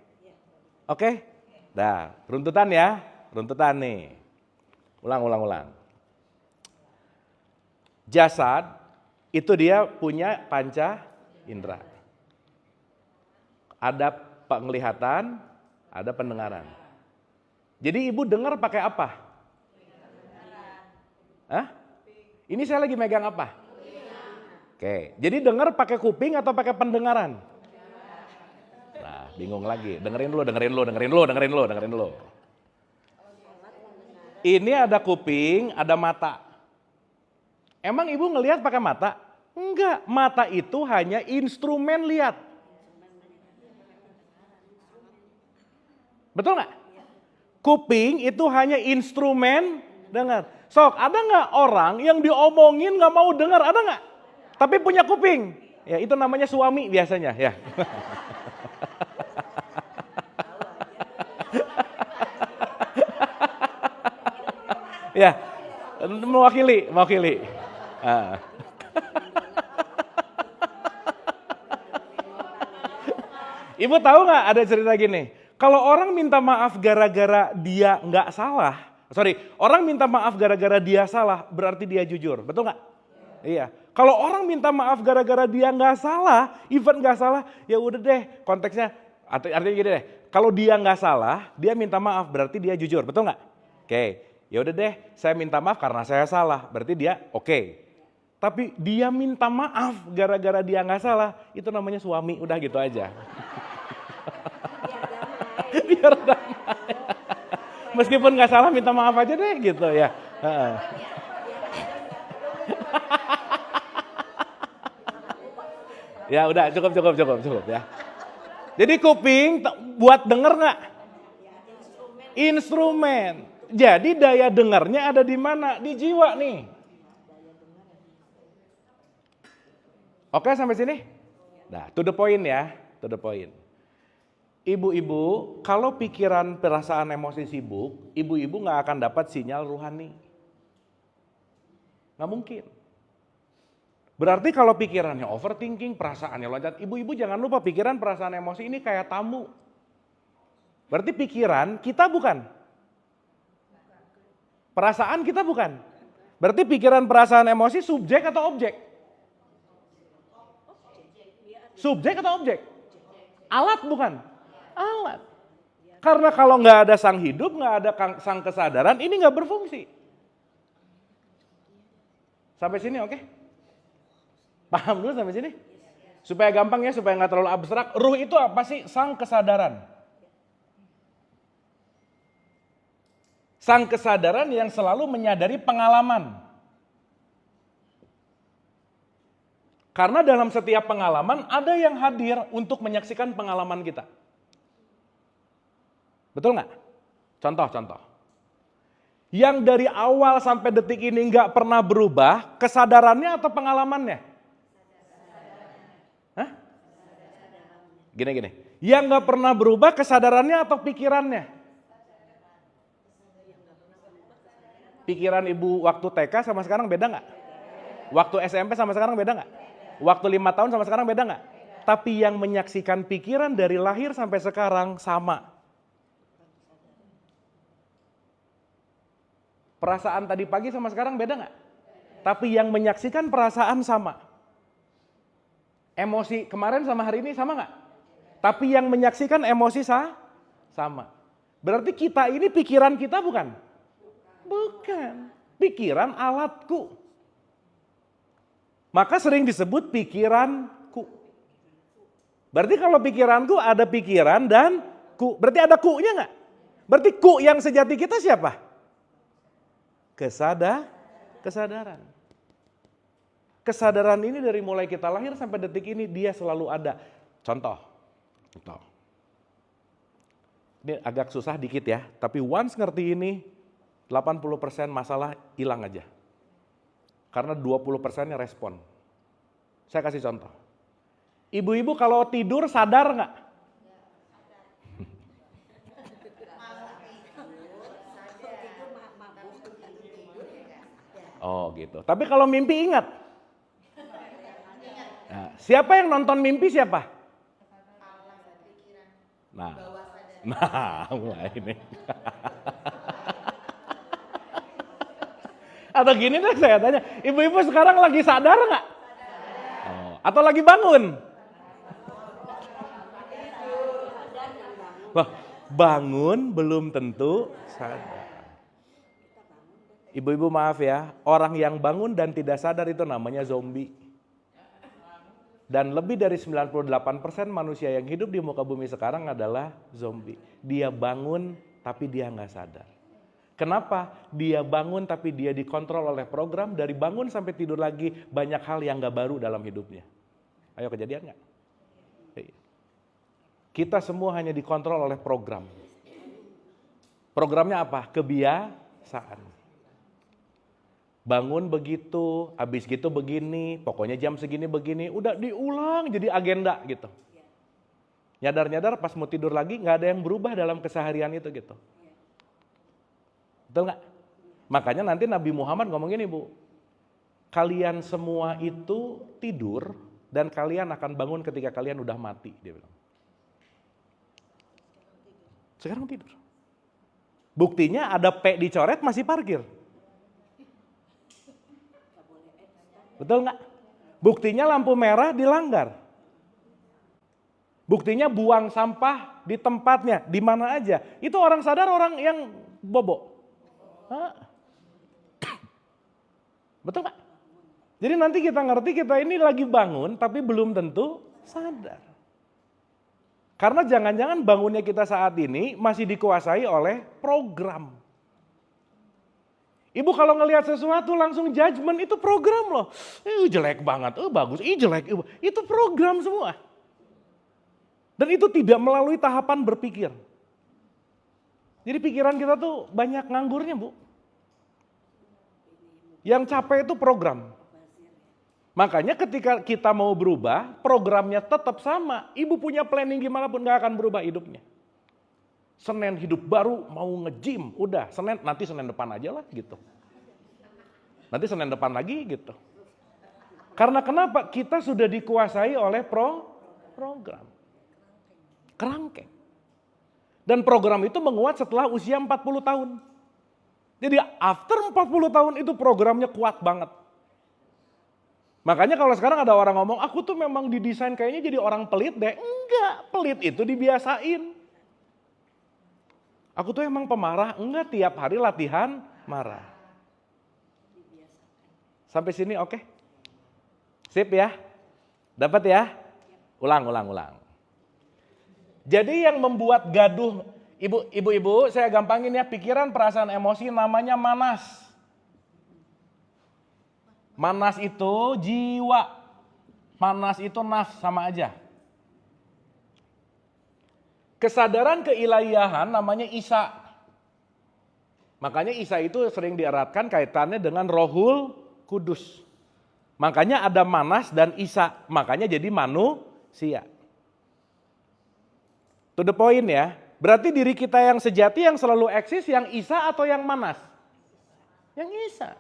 Oke? Dah, runtutan ya. Runtutan nih. Ulang. Jasad itu dia punya panca indera. Ada penglihatan, ada pendengaran. Jadi ibu dengar pakai apa? Hah? Ini saya lagi megang apa? Oke, jadi dengar pakai kuping atau pakai pendengaran? Nah, bingung lagi. Dengerin dulu. Ini ada kuping, ada mata. Emang ibu ngelihat pakai mata? Enggak, mata itu hanya instrumen lihat. Betul nggak? Kuping itu hanya instrumen dengar. Sok, ada nggak orang yang diomongin nggak mau dengar? Ada nggak? Tapi punya kuping. Ya itu namanya suami biasanya ya. Ya, mewakili. Ibu tahu nggak ada cerita gini? Kalau orang minta maaf gara-gara dia nggak salah, orang minta maaf gara-gara dia salah, berarti dia jujur, betul nggak? Iya. Kalau orang minta maaf gara-gara dia nggak salah, even nggak salah, ya udah deh konteksnya, artinya gini deh. Kalau dia nggak salah, dia minta maaf, berarti dia jujur, betul nggak? Oke. Ya udah deh, saya minta maaf karena saya salah, berarti dia oke. Tapi dia minta maaf gara-gara dia nggak salah, itu namanya suami, udah gitu aja. Biar damai. Meskipun nggak salah minta maaf aja deh gitu ya. Ya udah cukup ya. Jadi kuping buat denger nggak? Instrumen. Jadi daya dengarnya ada di mana? Di jiwa nih. Oke sampai sini? Nah, to the point ya, to the point. Ibu-ibu, kalau pikiran, perasaan, emosi sibuk, ibu-ibu nggak akan dapat sinyal ruhani. Nggak mungkin. Berarti kalau pikirannya overthinking, perasaannya loncat, ibu-ibu jangan lupa pikiran, perasaan, emosi ini kayak tamu. Berarti pikiran kita bukan. Perasaan kita bukan. Berarti pikiran, perasaan, emosi subjek atau objek? Subjek atau objek? Alat bukan? Alat. Karena kalau nggak ada sang hidup, nggak ada sang kesadaran, ini nggak berfungsi. Sampai sini oke? Paham dulu sampai sini? Supaya gampang ya, supaya nggak terlalu abstrak. Ruh itu apa sih? Sang kesadaran. Sang kesadaran yang selalu menyadari pengalaman. Karena dalam setiap pengalaman ada yang hadir untuk menyaksikan pengalaman kita. Betul nggak? Contoh. Yang dari awal sampai detik ini nggak pernah berubah, kesadarannya atau pengalamannya? Hah? Gini. Yang nggak pernah berubah kesadarannya atau pikirannya? Pikiran ibu waktu TK sama sekarang beda nggak? Waktu SMP sama sekarang beda nggak? Waktu 5 tahun sama sekarang beda nggak? Tapi yang menyaksikan pikiran dari lahir sampai sekarang sama. Perasaan tadi pagi sama sekarang beda nggak? Tapi yang menyaksikan perasaan sama. Emosi kemarin sama hari ini sama nggak? Tapi yang menyaksikan emosi sama. Berarti kita ini pikiran kita bukan? Bukan. Pikiran alatku. Maka sering disebut pikiranku. Berarti kalau pikiranku ada pikiran dan ku. Berarti ada ku-nya nggak? Berarti ku yang sejati kita siapa? Kesadaran. Kesadaran ini dari mulai kita lahir sampai detik ini dia selalu ada. Contoh. Ini agak susah dikit ya, tapi once ngerti ini 80% masalah hilang aja. Karena 20%-nya respon. Saya kasih contoh. Ibu-ibu kalau tidur sadar nggak? Oh gitu. Tapi kalau mimpi ingat? Nah, siapa yang nonton mimpi siapa? Nah mulai ini. Atau gini deh saya tanya, ibu-ibu sekarang lagi sadar nggak? Oh, atau lagi bangun? Wah, bangun belum tentu sadar. Ibu-ibu maaf ya, orang yang bangun dan tidak sadar itu namanya zombie. Dan lebih dari 98% manusia yang hidup di muka bumi sekarang adalah zombie. Dia bangun tapi dia nggak sadar. Kenapa? Dia bangun tapi dia dikontrol oleh program, dari bangun sampai tidur lagi banyak hal yang gak baru dalam hidupnya. Ayo kejadian gak? Kita semua hanya dikontrol oleh program. Programnya apa? Kebiasaan. Bangun begitu, habis gitu begini, pokoknya jam segini begini, udah diulang jadi agenda gitu. Nyadar-nyadar pas mau tidur lagi gak ada yang berubah dalam keseharian itu gitu. Betul nggak? Makanya nanti Nabi Muhammad ngomong gini Bu, kalian semua itu tidur dan kalian akan bangun ketika kalian udah mati, dia bilang. Sekarang tidur. Buktinya ada P dicoret masih parkir. Betul nggak? Buktinya lampu merah dilanggar. Buktinya buang sampah di tempatnya, di mana aja. Itu orang sadar, orang yang bobo. Betul gak? Jadi nanti kita ngerti kita ini lagi bangun tapi belum tentu sadar. Karena jangan-jangan bangunnya kita saat ini masih dikuasai oleh program. Ibu kalau ngelihat sesuatu langsung judgement, itu program loh. Jelek banget, bagus, jelek. Itu program semua. Dan itu tidak melalui tahapan berpikir. Jadi pikiran kita tuh banyak nganggurnya Bu. Yang capek itu program. Makanya ketika kita mau berubah, programnya tetap sama. Ibu punya planning gimana pun gak akan berubah hidupnya. Senin hidup baru, mau nge-gym, udah nanti Senin depan aja lah gitu. Nanti Senin depan lagi gitu. Karena kenapa? Kita sudah dikuasai oleh program. Kerangkeng. Dan program itu menguat setelah usia 40 tahun. Jadi after 40 tahun itu programnya kuat banget. Makanya kalau sekarang ada orang ngomong, aku tuh memang didesain kayaknya jadi orang pelit deh. Enggak, pelit itu dibiasain. Aku tuh emang pemarah, enggak, tiap hari latihan marah. Sampai sini oke? Sip ya? Dapat ya? Ulang. Jadi yang membuat gaduh, ibu-ibu saya gampangin ya, pikiran, perasaan, emosi namanya manas. Manas itu jiwa, manas itu nafs, sama aja. Kesadaran keilahian namanya Isa. Makanya Isa itu sering dieratkan kaitannya dengan Rohul Kudus. Makanya ada manas dan Isa, makanya jadi manusia. To the point ya, berarti diri kita yang sejati yang selalu eksis yang Isa atau yang manas? Yang Isa.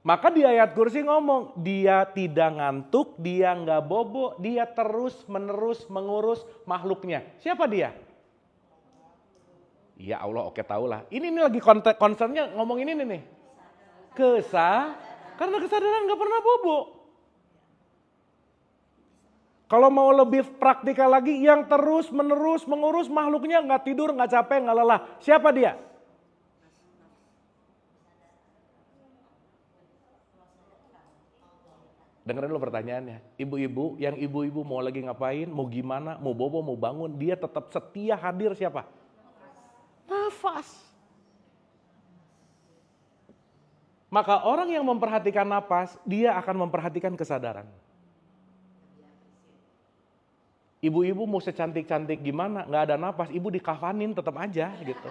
Maka di ayat kursi ngomong, dia tidak ngantuk, dia nggak bobo, dia terus menerus mengurus makhluknya. Siapa dia? Ya Allah, oke tahulah. Ini lagi concernnya ngomongin ini nih. Karena kesadaran nggak pernah bobo. Kalau mau lebih praktikal lagi, yang terus menerus mengurus makhluknya, nggak tidur, nggak capek, nggak lelah. Siapa dia? Dengerin dulu pertanyaannya. Ibu-ibu, yang ibu-ibu mau lagi ngapain, mau gimana, mau bobo, mau bangun, dia tetap setia hadir siapa? Nafas. Maka orang yang memperhatikan napas, dia akan memperhatikan kesadaran. Ibu-ibu mau secantik-cantik gimana, nggak ada napas, ibu dikafanin tetap aja gitu.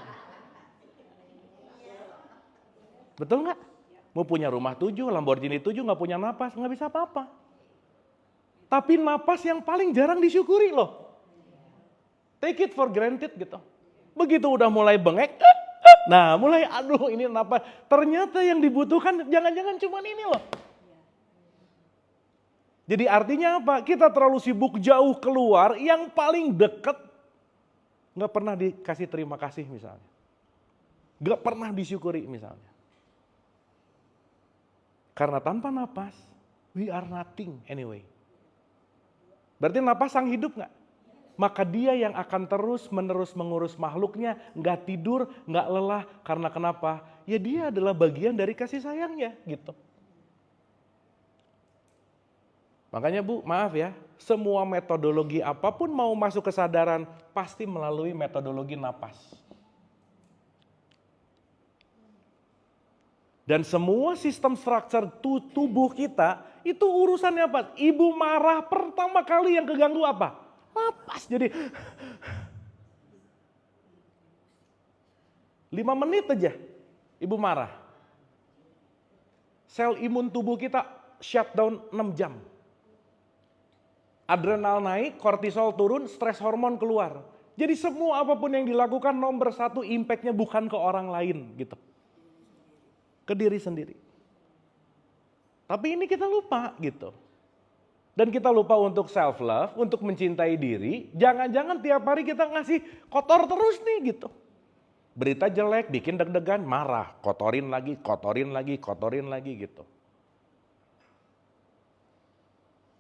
Betul nggak? Mau punya rumah 7, Lamborghini 7, nggak punya napas, nggak bisa apa-apa. Tapi napas yang paling jarang disyukuri loh. Take it for granted gitu. Begitu udah mulai bengek, nah mulai aduh ini napas. Ternyata yang dibutuhkan jangan-jangan cuma ini loh. Jadi artinya apa? Kita terlalu sibuk jauh keluar, yang paling dekat nggak pernah dikasih terima kasih misalnya. Nggak pernah disyukuri misalnya. Karena tanpa napas, we are nothing anyway. Berarti napas sang hidup nggak? Maka dia yang akan terus menerus mengurus makhluknya, nggak tidur, nggak lelah. Karena kenapa? Ya dia adalah bagian dari kasih sayangnya gitu. Makanya Bu, maaf ya, semua metodologi apapun mau masuk kesadaran, pasti melalui metodologi napas. Dan semua sistem struktur tubuh kita, itu urusannya apa? Ibu marah pertama kali yang keganggu apa? Napas. Jadi 5 menit aja ibu marah. Sel imun tubuh kita shutdown 6 jam. Adrenal naik, kortisol turun, stres hormon keluar. Jadi semua apapun yang dilakukan nomor 1 impactnya bukan ke orang lain gitu. Ke diri sendiri. Tapi ini kita lupa gitu. Dan kita lupa untuk self love, untuk mencintai diri. Jangan-jangan tiap hari kita ngasih kotor terus nih gitu. Berita jelek, bikin deg-degan, marah, kotorin lagi gitu.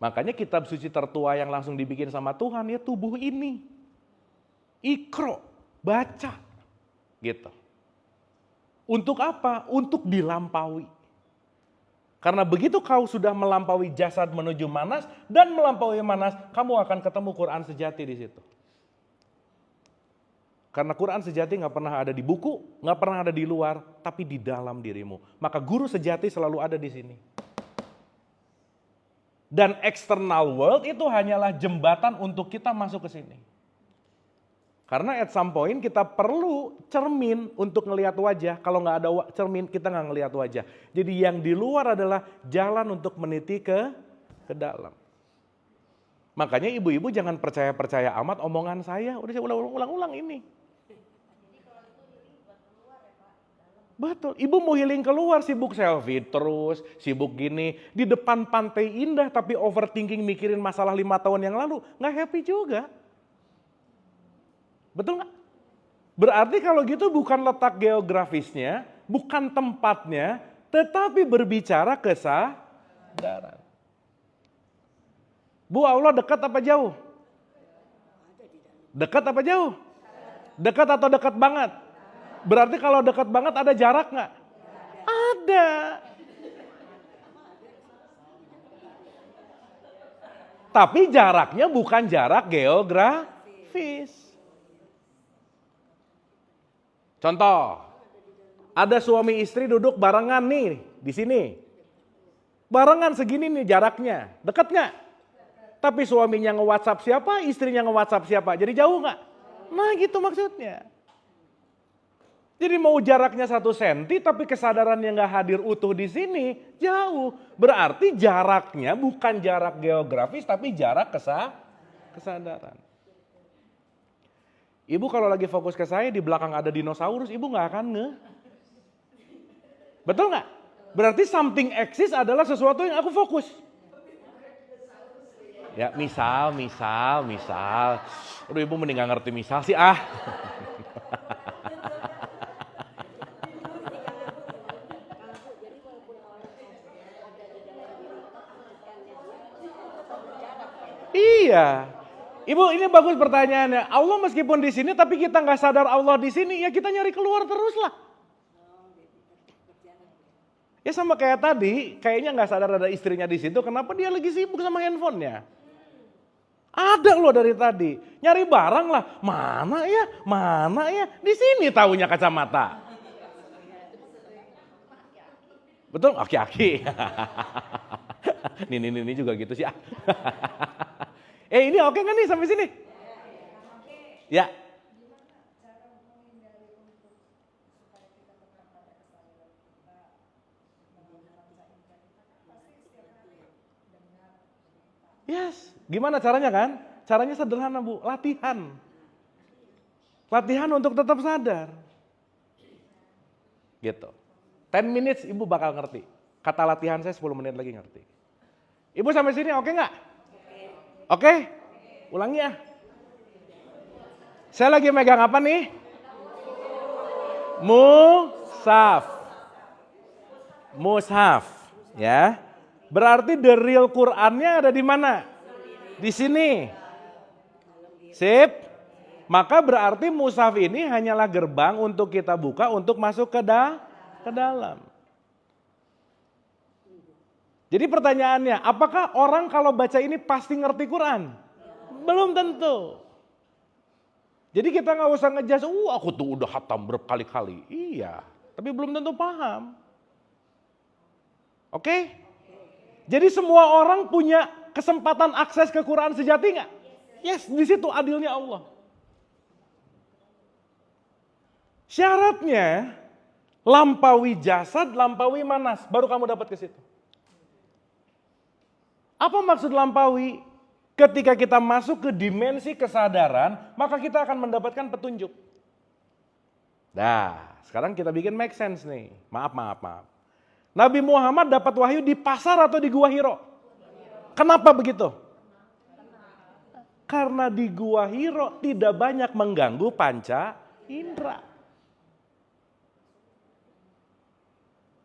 Makanya kitab suci tertua yang langsung dibikin sama Tuhan ya tubuh ini. Ikro, baca gitu. Untuk apa? Untuk dilampaui. Karena begitu kau sudah melampaui jasad menuju manas dan melampaui manas, kamu akan ketemu Quran sejati di situ. Karena Quran sejati nggak pernah ada di buku, nggak pernah ada di luar, tapi di dalam dirimu. Maka guru sejati selalu ada di sini. Dan external world itu hanyalah jembatan untuk kita masuk ke sini. Karena at some point kita perlu cermin untuk ngelihat wajah. Kalau nggak ada cermin kita nggak ngelihat wajah. Jadi yang di luar adalah jalan untuk meniti ke dalam. Makanya ibu-ibu jangan percaya-percaya amat omongan saya. Udah saya ulang-ulang ini. Betul, ibu mau healing keluar sibuk selfie terus, sibuk gini. Di depan pantai indah tapi overthinking mikirin masalah 5 tahun yang lalu. Nggak happy juga. Betul nggak? Berarti kalau gitu bukan letak geografisnya, bukan tempatnya, tetapi berbicara kesadaran. Bu, Allah dekat apa jauh? Dekat apa jauh? Dekat atau dekat banget? Berarti kalau dekat banget ada jarak nggak? Ada. Tapi jaraknya bukan jarak geografis. Contoh, ada suami istri duduk barengan nih di sini. Barengan segini nih jaraknya, dekat nggak? Tapi suaminya nge-WhatsApp siapa, istrinya nge-WhatsApp siapa, jadi jauh nggak? Nah gitu maksudnya. Jadi mau jaraknya 1 senti tapi kesadarannya nggak hadir utuh di sini, jauh. Berarti jaraknya bukan jarak geografis tapi jarak kesadaran. Ibu kalau lagi fokus ke saya di belakang ada dinosaurus, ibu nggak akan Betul nggak? Berarti something exists adalah sesuatu yang aku fokus. Ya misal. Aduh ibu mending gak ngerti misal sih Iya. Ibu ini bagus pertanyaannya. Allah meskipun di sini tapi kita nggak sadar Allah di sini, ya kita nyari keluar terus lah. Ya sama kayak tadi, kayaknya nggak sadar ada istrinya di situ. Kenapa dia lagi sibuk sama handphonenya? Ada loh dari tadi, nyari barang lah. Mana ya? Di sini taunya kacamata. Betul? Aki-aki. Ini juga gitu sih. Ini oke nggak nih sampai sini? Ya. Yes, gimana caranya kan? Caranya sederhana Bu, latihan. Latihan untuk tetap sadar. Gitu. 10 minutes ibu bakal ngerti. Kata latihan saya 10 menit lagi ngerti. Ibu sampai sini oke nggak? Oke? Ulangi ya. Saya lagi megang apa nih? Mushaf. Ya. Berarti the real Qur'annya ada di mana? Di sini. Sip. Maka berarti mushaf ini hanyalah gerbang untuk kita buka untuk masuk ke dalam. Jadi pertanyaannya, apakah orang kalau baca ini pasti ngerti Quran? Belum tentu. Jadi kita nggak usah ngejudge, aku tuh udah hatam berkali-kali. Iya, tapi belum tentu paham. Oke? Jadi semua orang punya kesempatan akses ke Quran sejati nggak? Yes, di situ adilnya Allah. Syaratnya lampaui jasad, lampaui manas, baru kamu dapat ke situ. Apa maksud lampaui? Ketika kita masuk ke dimensi kesadaran, maka kita akan mendapatkan petunjuk. Nah, sekarang kita bikin make sense nih. Maaf. Nabi Muhammad dapat wahyu di pasar atau di Gua Hiro? Kenapa begitu? Karena di Gua Hiro tidak banyak mengganggu panca indera.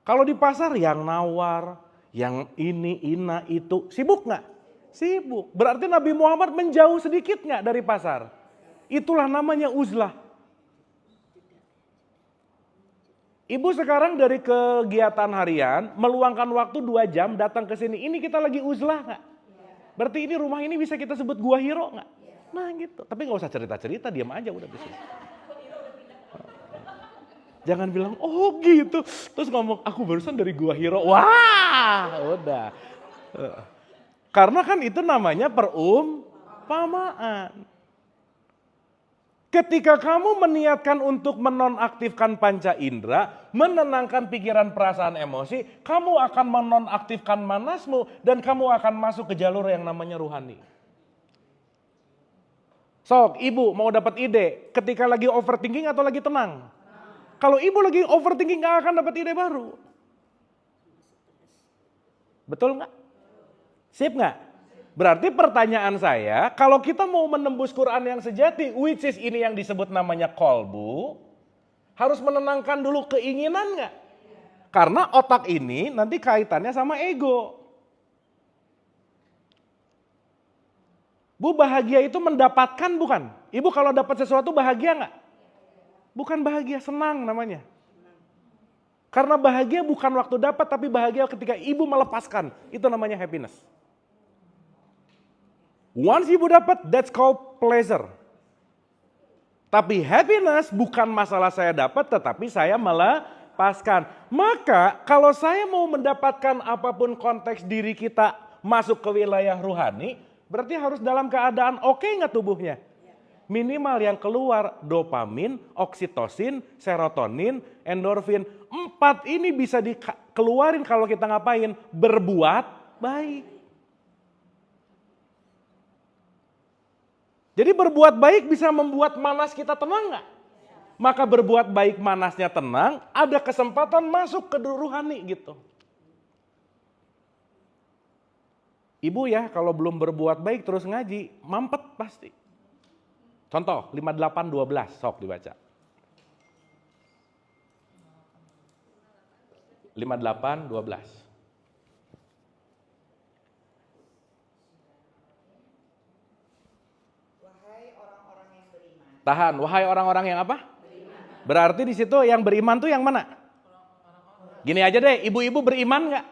Kalau di pasar yang nawar, yang ini, ina, itu, sibuk nggak? Sibuk. Berarti Nabi Muhammad menjauh sedikit nggak dari pasar? Itulah namanya uzlah. Ibu sekarang dari kegiatan harian meluangkan waktu 2 jam datang ke sini. Ini kita lagi uzlah nggak? Berarti ini rumah ini bisa kita sebut Gua Hiro nggak? Nah gitu. Tapi nggak usah cerita-cerita, diam aja udah bisa. Jangan bilang, oh gitu. Terus ngomong, aku barusan dari Gua Hiro. Wah, udah. Karena kan itu namanya perumpamaan. Ketika kamu meniatkan untuk menonaktifkan panca indera, menenangkan pikiran, perasaan, emosi, kamu akan menonaktifkan manasmu dan kamu akan masuk ke jalur yang namanya ruhani. Sok, ibu mau dapat ide ketika lagi overthinking atau lagi tenang? Kalau ibu lagi overthinking gak akan dapat ide baru. Betul nggak? Sip nggak? Berarti pertanyaan saya, kalau kita mau menembus Quran yang sejati, which is ini yang disebut namanya kolbu, harus menenangkan dulu keinginan nggak? Karena otak ini nanti kaitannya sama ego. Bu, bahagia itu mendapatkan bukan? Ibu kalau dapat sesuatu bahagia nggak? Bukan bahagia, senang namanya. Karena bahagia bukan waktu dapat, tapi bahagia ketika ibu melepaskan. Itu namanya happiness. Once ibu dapat, that's called pleasure. Tapi happiness bukan masalah saya dapat, tetapi saya melepaskan. Maka kalau saya mau mendapatkan apapun konteks diri kita masuk ke wilayah rohani, berarti harus dalam keadaan oke nggak tubuhnya? Minimal yang keluar dopamin, oksitosin, serotonin, endorfin. 4 ini bisa dikeluarin kalau kita ngapain? Berbuat baik. Jadi berbuat baik bisa membuat manas kita tenang nggak? Maka berbuat baik manasnya tenang, ada kesempatan masuk ke rohani gitu. Ibu ya kalau belum berbuat baik terus ngaji, mampet pasti. Contoh 58:12, sok dibaca. 58:12. Wahai orang-orang yang beriman. Tahan, wahai orang-orang yang apa? Beriman. Berarti di situ yang beriman tuh yang mana? Gini aja deh, ibu-ibu beriman nggak?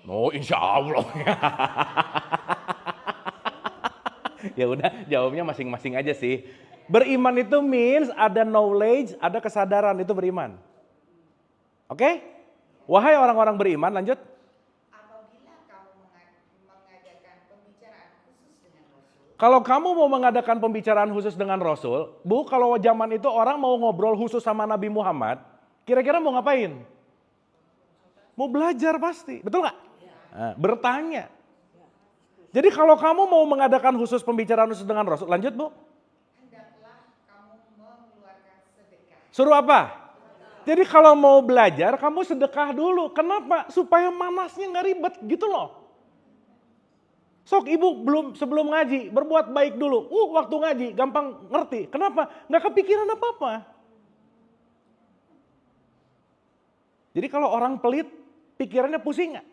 Oh, insya Allah. Ya udah, jawabnya masing-masing aja sih. Beriman itu means ada knowledge, ada kesadaran, itu beriman. Oke? Wahai orang-orang beriman, lanjut. Apabila kamu mengadakan pembicaraan khusus dengan Rasul. Kalau kamu mau mengadakan pembicaraan khusus dengan Rasul, Bu, kalau zaman itu orang mau ngobrol khusus sama Nabi Muhammad, kira-kira mau ngapain? Mau belajar pasti, betul nggak? Nah, bertanya. Jadi kalau kamu mau mengadakan khusus pembicaraan khusus dengan Rasul, lanjut Bu. Hendaklah kamu mengeluarkan sedekah. Suruh apa? Jadi kalau mau belajar, kamu sedekah dulu. Kenapa? Supaya manasnya nggak ribet gitu loh. Sok ibu sebelum ngaji, berbuat baik dulu. Waktu ngaji gampang ngerti. Kenapa? Nggak kepikiran apa-apa. Jadi kalau orang pelit, pikirannya pusing nggak?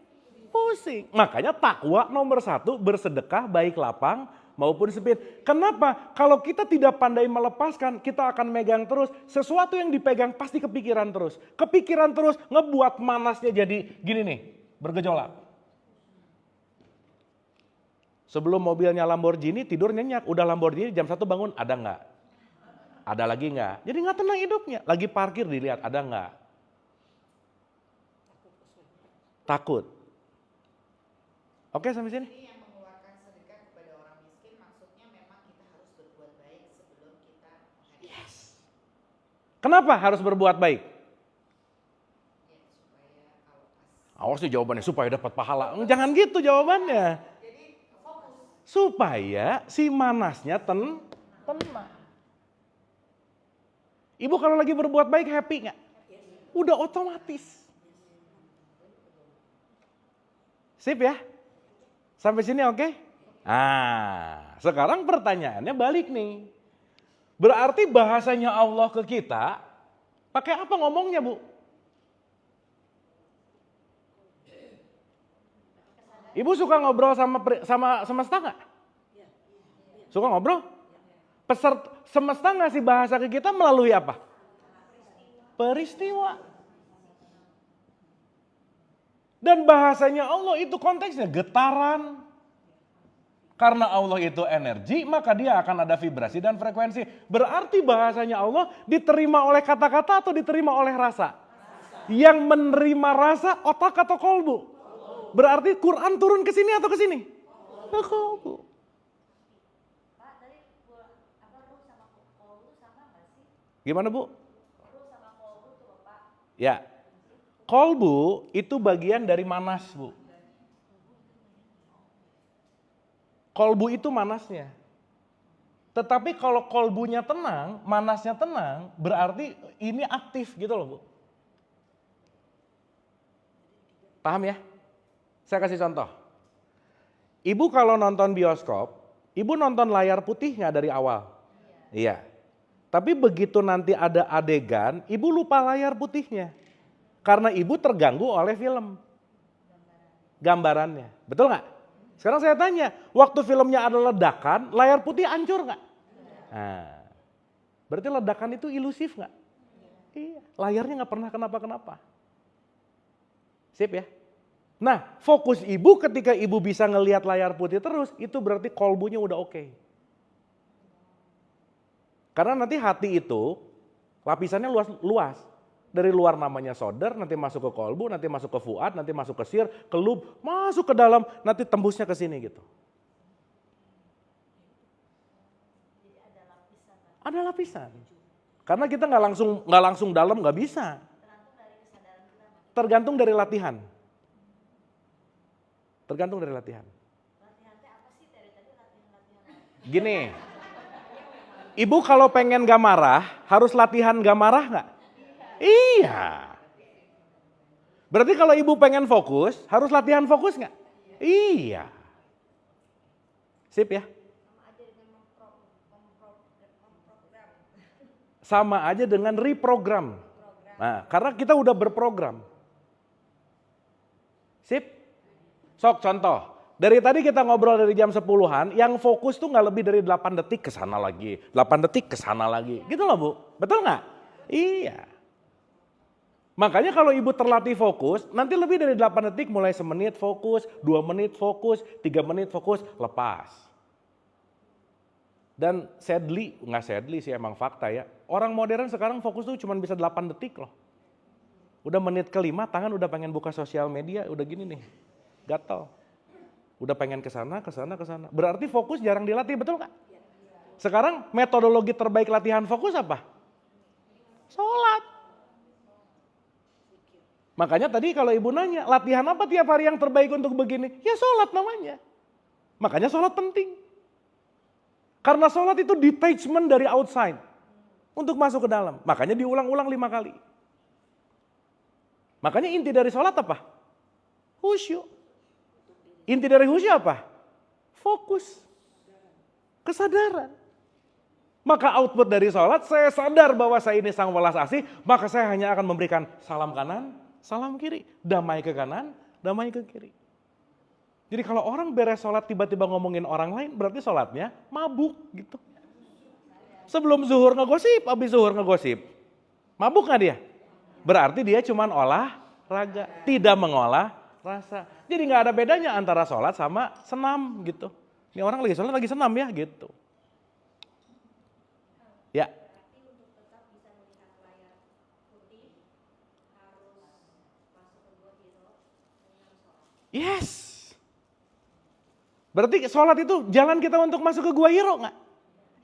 Pusing. Makanya takwa nomor 1, bersedekah baik lapang maupun sempit. Kenapa? Kalau kita tidak pandai melepaskan, kita akan megang terus. Sesuatu yang dipegang pasti kepikiran terus. Kepikiran terus ngebuat manasnya jadi gini nih, bergejolak. Sebelum mobilnya Lamborghini tidur nyenyak, udah Lamborghini jam 1 bangun, ada nggak? Ada lagi nggak? Jadi nggak tenang hidupnya. Lagi parkir dilihat, ada nggak? Takut. Oke sampai sini? Ini yang mengeluarkan sedekah kepada orang miskin maksudnya memang kita harus berbuat baik sebelum kita menghadiri. Yes. Kenapa harus berbuat baik? Ya, supaya kalau pas. Awas sih jawabannya supaya dapat pahala. Jangan gitu jawabannya. Jadi fokus. Supaya si manasnya tenang. Ibu kalau lagi berbuat baik happy nggak? Udah otomatis. Sip ya? Sampai sini oke? Sekarang pertanyaannya balik nih. Berarti bahasanya Allah ke kita, pakai apa ngomongnya Bu? Ibu suka ngobrol sama semesta nggak? Suka ngobrol? Semesta ngasih bahasa ke kita melalui apa? Peristiwa. Dan bahasanya Allah itu konteksnya getaran. Karena Allah itu energi, maka dia akan ada vibrasi dan frekuensi. Berarti bahasanya Allah diterima oleh kata-kata atau diterima oleh rasa? Yang menerima rasa otak atau kolbu? Berarti Quran turun ke sini atau ke sini? Ke kolbu. Pak, tadi ruh sama kolbu sama nggak sih? Gimana Bu? Ruh sama kolbu tuh Pak. Ya. Kolbu itu bagian dari manas, Bu. Kolbu itu manasnya. Tetapi kalau kolbunya tenang, manasnya tenang, berarti ini aktif gitu loh Bu. Paham ya? Saya kasih contoh. Ibu kalau nonton bioskop, ibu nonton layar putih nggak dari awal? Iya. Tapi begitu nanti ada adegan, ibu lupa layar putihnya. Karena ibu terganggu oleh film. Gambarannya. Betul nggak? Sekarang saya tanya, waktu filmnya ada ledakan, layar putih hancur nggak? Nah, Berarti ledakan itu ilusif nggak? Iya. Layarnya nggak pernah kenapa-kenapa. Sip ya? Nah, fokus ibu ketika ibu bisa ngelihat layar putih terus, itu berarti kolbunya udah oke. Karena nanti hati itu lapisannya luas. Dari luar namanya solder, nanti masuk ke kolbu, nanti masuk ke fuad, nanti masuk ke sir, ke lub, masuk ke dalam, nanti tembusnya ke sini gitu. Ada lapisan. Karena kita nggak langsung dalam, nggak bisa. Tergantung dari latihan. Tergantung dari latihan. Gini, ibu kalau pengen gak marah, harus latihan gak marah nggak? Iya. Berarti kalau ibu pengen fokus, harus latihan fokus nggak? Iya. Sip ya? Sama aja dengan reprogram. Nah, karena kita udah berprogram. Sip? Sok contoh. Dari tadi kita ngobrol dari jam 10-an, yang fokus tuh nggak lebih dari 8 detik ke sana lagi. 8 detik ke sana lagi. Gitu loh Bu. Betul nggak? Iya. Makanya kalau ibu terlatih fokus, nanti lebih dari 8 detik mulai semenit fokus, 2 menit fokus, 3 menit fokus, lepas. Dan nggak sadly sih emang fakta ya. Orang modern sekarang fokus tuh cuma bisa 8 detik loh. Udah menit ke-5 tangan udah pengen buka sosial media, udah gini nih. Gatel. Udah pengen kesana. Berarti fokus jarang dilatih, betul nggak? Sekarang metodologi terbaik latihan fokus apa? Sholat. Makanya tadi kalau ibu nanya, latihan apa tiap hari yang terbaik untuk begini? Ya sholat namanya. Makanya sholat penting. Karena sholat itu detachment dari outside. Untuk masuk ke dalam. Makanya diulang-ulang 5 kali. Makanya inti dari sholat apa? Khusyuk. Inti dari khusyuk apa? Fokus. Kesadaran. Maka output dari sholat, saya sadar bahwa saya ini sang welas asih, maka saya hanya akan memberikan salam kanan, salam kiri, damai ke kanan, damai ke kiri. Jadi kalau orang beres sholat tiba-tiba ngomongin orang lain, berarti sholatnya mabuk gitu. Sebelum zuhur ngegosip, habis zuhur ngegosip. Mabuk gak dia? Berarti dia cuman olahraga, tidak mengolah rasa. Jadi gak ada bedanya antara sholat sama senam gitu. Ini orang lagi sholat lagi senam ya gitu. Ya. Yes. Berarti sholat itu jalan kita untuk masuk ke gua hiro nggak?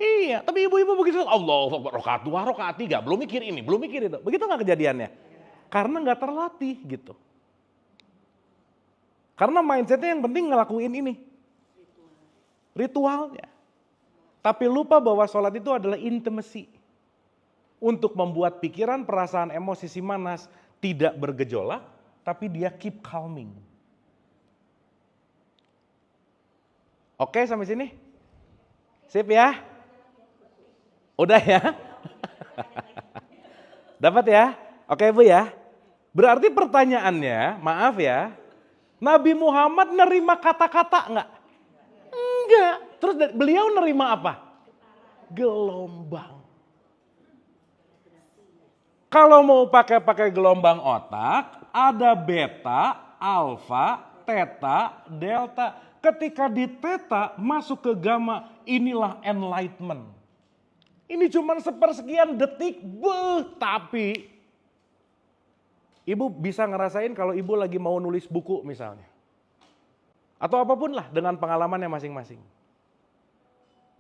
Iya, tapi ibu-ibu begitu, Allah, rokaat 2, rokaat 3, belum mikir ini, belum mikir itu. Begitu nggak kejadiannya? Karena nggak terlatih gitu. Karena mindsetnya yang penting ngelakuin ini. Ritualnya. Tapi lupa bahwa sholat itu adalah intimacy. Untuk membuat pikiran, perasaan, emosi si manas tidak bergejolak, tapi dia keep calming. Oke sampai sini? Sip ya? Udah ya? Dapat ya? Oke Bu ya? Berarti pertanyaannya, maaf ya, Nabi Muhammad nerima kata-kata enggak? Enggak. Terus beliau nerima apa? Gelombang. Kalau mau pakai gelombang otak, ada beta, alfa, theta, delta. Ketika di theta masuk ke gamma, inilah enlightenment. Ini cuma sepersekian detik, tapi ibu bisa ngerasain kalau ibu lagi mau nulis buku misalnya. Atau apapun lah dengan pengalamannya masing-masing.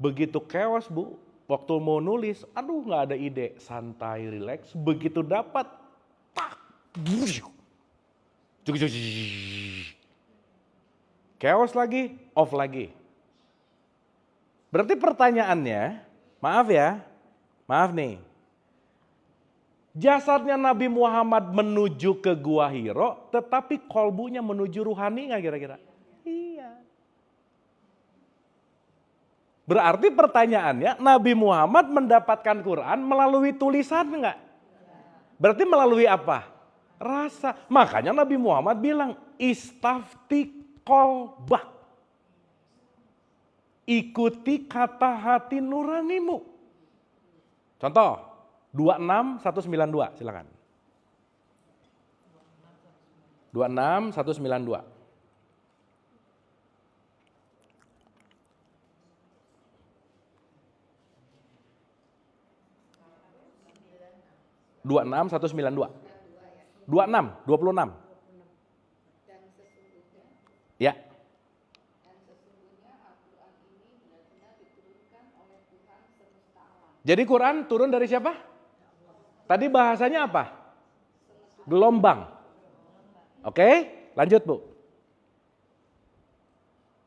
Begitu chaos Bu, waktu mau nulis, aduh gak ada ide, santai, relax. Begitu dapat, tak, chaos lagi, off lagi. Berarti pertanyaannya, maaf nih. Jasadnya Nabi Muhammad menuju ke Gua Hiro, tetapi kolbunya menuju ruhani gak kira-kira? Iya. Berarti pertanyaannya, Nabi Muhammad mendapatkan Quran melalui tulisan enggak? Berarti melalui apa? Rasa. Makanya Nabi Muhammad bilang, istafti kolbak. Ikuti kata hati nuranimu. Contoh, 26192, silakan. 26192. Dua enam 192. 26. Dan sesungguhnya Ya. Al-Quran ini benar-benar diturunkan oleh Tuhan semesta alam. Jadi Quran turun dari siapa? Tadi bahasanya apa? Gelombang. Oke, lanjut Bu.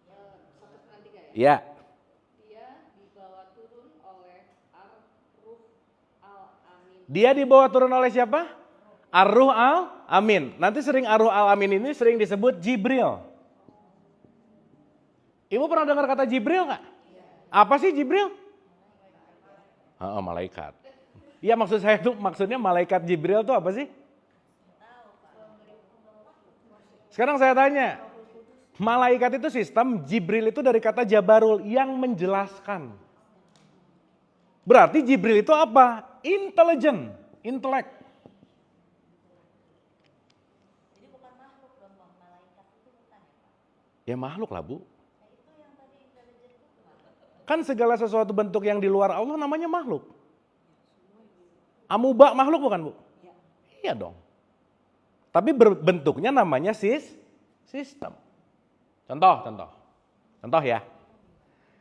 193 ya? Ya. Dia dibawa turun oleh Ar-Ruh Al-Amin. Dia dibawa turun oleh siapa? Ar-Ruh Al-Amin. Nanti sering Ar-Ruh Al-Amin ini sering disebut Jibril. Ibu pernah dengar kata Jibril nggak? Apa sih Jibril? Malaikat. Iya maksudnya malaikat Jibril itu apa sih? Sekarang saya tanya, malaikat itu sistem, Jibril itu dari kata Jabarul yang menjelaskan. Berarti Jibril itu apa? Intelligent, intelek. Jadi bukan makhluk dong Bang, malaikat itu bukan ya Pak? Ya makhluk lah Bu. Nah itu yang tadi intelijen itu gimana? Kan segala sesuatu bentuk yang di luar Allah namanya makhluk. Amuba makhluk bukan Bu? Iya dong. Tapi bentuknya namanya sistem. Contoh ya.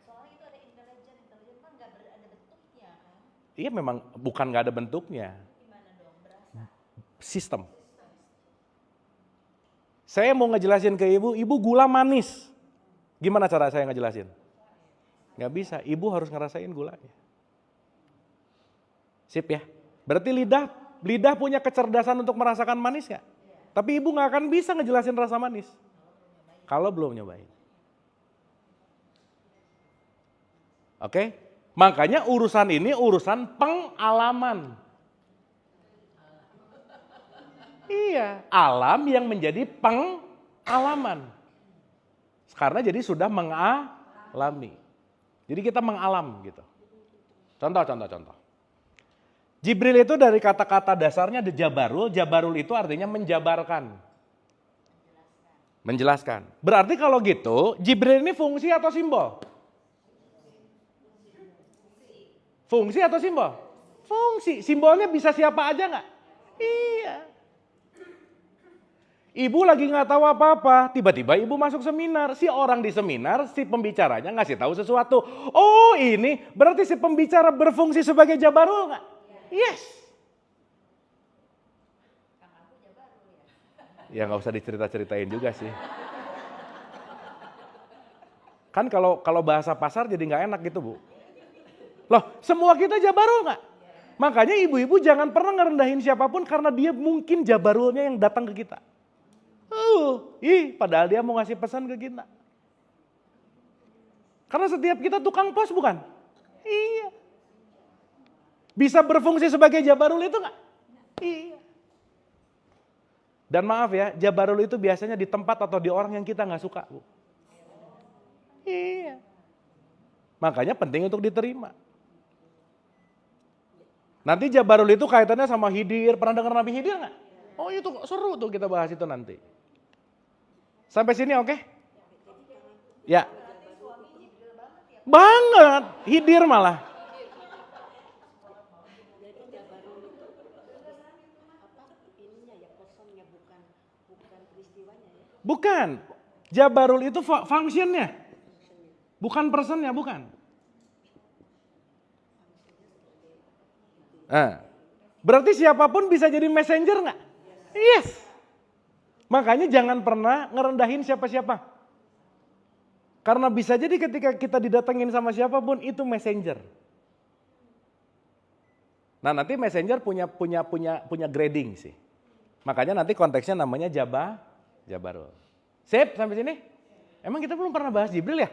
Soalnya itu ada intelijen kan nggak ada bentuknya kan? Iya memang bukan nggak ada bentuknya. Gimana dong, berasa? Sistem. Saya mau ngejelasin ke ibu gula manis. Gimana cara saya ngejelasin? Nggak bisa, ibu harus ngerasain gulanya. Sip ya. Berarti lidah punya kecerdasan untuk merasakan manis nggak? Tapi ibu nggak akan bisa ngejelasin rasa manis kalau belum nyobain. Oke? Makanya urusan ini urusan pengalaman. Iya, alam yang menjadi pengalaman. Karena jadi sudah mengalami. Jadi kita mengalam gitu. Contoh. Jibril itu dari kata-kata dasarnya Jabarul. Jabarul itu artinya menjabarkan. Menjelaskan. Berarti kalau gitu, Jibril ini fungsi atau simbol? Fungsi atau simbol? Fungsi. Simbolnya bisa siapa aja nggak? Iya. Ibu lagi nggak tahu apa-apa, tiba-tiba ibu masuk seminar. Si orang di seminar, si pembicaranya ngasih tahu sesuatu. Oh ini berarti si pembicara berfungsi sebagai Jabarul nggak? Yes. Ya nggak usah dicerita-ceritain juga sih. Kan kalau bahasa pasar jadi nggak enak gitu Bu. Loh semua kita Jabarul nggak? Makanya ibu-ibu jangan pernah ngerendahin siapapun karena dia mungkin Jabarulnya yang datang ke kita. Padahal dia mau ngasih pesan ke kita. Karena setiap kita tukang pos bukan? Iya. Bisa berfungsi sebagai Jabarul itu enggak? Iya. Dan maaf ya, Jabarul itu biasanya di tempat atau di orang yang kita nggak suka, Bu. Iya. Makanya penting untuk diterima. Nanti Jabarul itu kaitannya sama Khidir. Pernah dengar Nabi Khidir nggak? Oh itu seru tuh kita bahas itu nanti. Sampai sini oke? Ya. Banget, Khidir malah. Bukan. Jabarul itu functionnya. Bukan personnya, bukan. Berarti siapapun bisa jadi messenger nggak? Yes. Makanya jangan pernah ngerendahin siapa-siapa. Karena bisa jadi ketika kita didatengin sama siapapun itu messenger. Nah nanti messenger punya grading sih. Makanya nanti konteksnya namanya Jabarul. Sip sampai sini? Emang kita belum pernah bahas Jibril ya?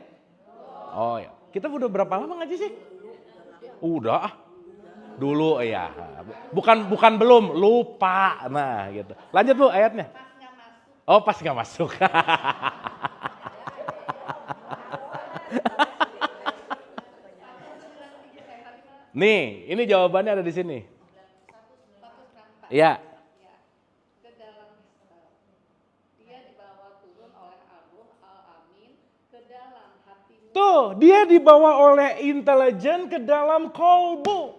Oh ya. Kita udah berapa lama ngaji sih? Udah. Dulu ya. Bukan belum, lupa. Nah gitu. Lanjut Bu ayatnya. Pas nggak masuk. Nih, ini jawabannya ada di sini. Iya. Ke dalam dia dibawa turun oleh Ar-Ruh Al-Amin ke dalam hatimu. Tuh, dia dibawa oleh intelijen ke dalam kolbu.